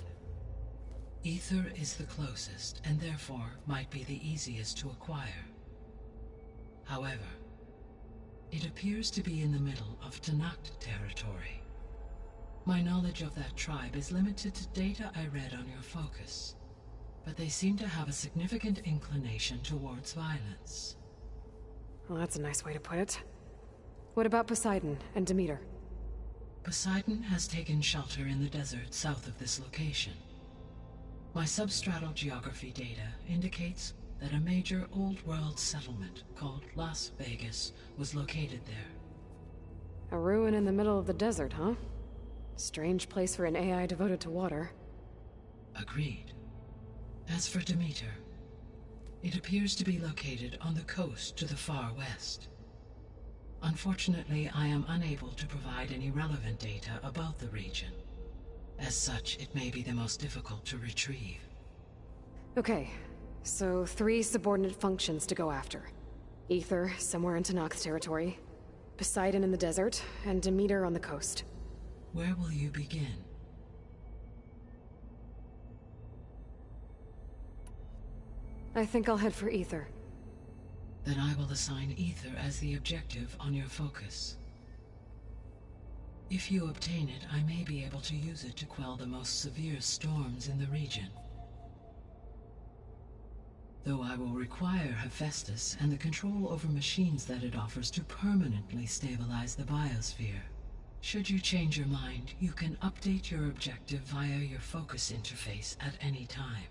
Speaker 16: Ether is the closest, and therefore might be the easiest to acquire. However, it appears to be in the middle of Tanact territory. My knowledge of that tribe is limited to data I read on your focus, but they seem to have a significant inclination towards violence.
Speaker 1: Well, that's a nice way to put it. What about Poseidon and Demeter?
Speaker 16: Poseidon has taken shelter in the desert south of this location. My substratal geography data indicates that a major old-world settlement called Las Vegas was located there.
Speaker 1: A ruin in the middle of the desert, huh? Strange place for an AI devoted to water.
Speaker 16: Agreed. As for Demeter, it appears to be located on the coast to the far west. Unfortunately, I am unable to provide any relevant data about the region. As such, it may be the most difficult to retrieve.
Speaker 1: Okay, so 3 subordinate functions to go after. Ether, somewhere in Tanact territory, Poseidon in the desert, and Demeter on the coast.
Speaker 16: Where will you begin?
Speaker 1: I think I'll head for Ether.
Speaker 16: Then I will assign Ether as the objective on your focus. If you obtain it, I may be able to use it to quell the most severe storms in the region. Though I will require Hephaestus and the control over machines that it offers to permanently stabilize the biosphere. Should you change your mind, you can update your objective via your focus interface at any time.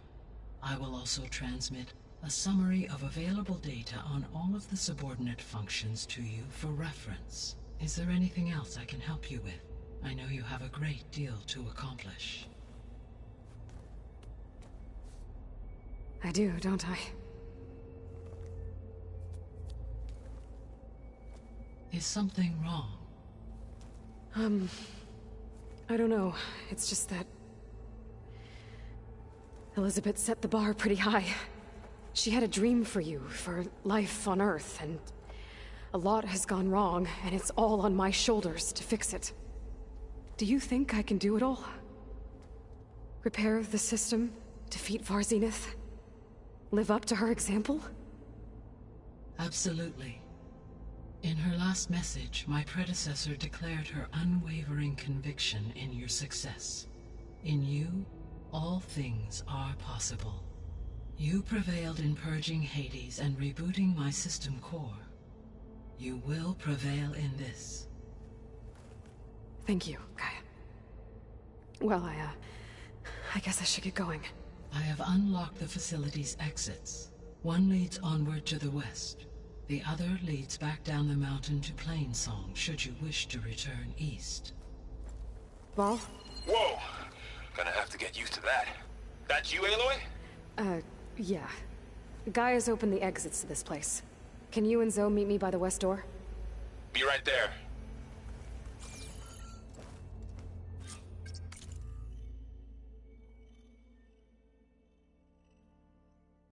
Speaker 16: I will also transmit a summary of available data on all of the subordinate functions to you for reference. Is there anything else I can help you with? I know you have a great deal to accomplish.
Speaker 1: I do, don't I?
Speaker 16: Is something wrong?
Speaker 1: I don't know. It's just that Elizabeth set the bar pretty high. She had a dream for you, for life on Earth, and a lot has gone wrong, and it's all on my shoulders to fix it. Do you think I can do it all? Repair the system, defeat Varzenith, live up to her example?
Speaker 16: Absolutely. In her last message, my predecessor declared her unwavering conviction in your success. In you, all things are possible. You prevailed in purging Hades and rebooting my system core. You will prevail in this.
Speaker 1: Thank you, Gaia. Well, I guess I should get going.
Speaker 16: I have unlocked the facility's exits. One leads onward to the west. The other leads back down the mountain to Plainsong, should you wish to return east.
Speaker 1: Well?
Speaker 12: Whoa! Gonna have to get used to that. That's you, Aloy?
Speaker 1: Yeah. Gaia's opened the exits to this place. Can you and Zoe meet me by the west door?
Speaker 12: Be right there.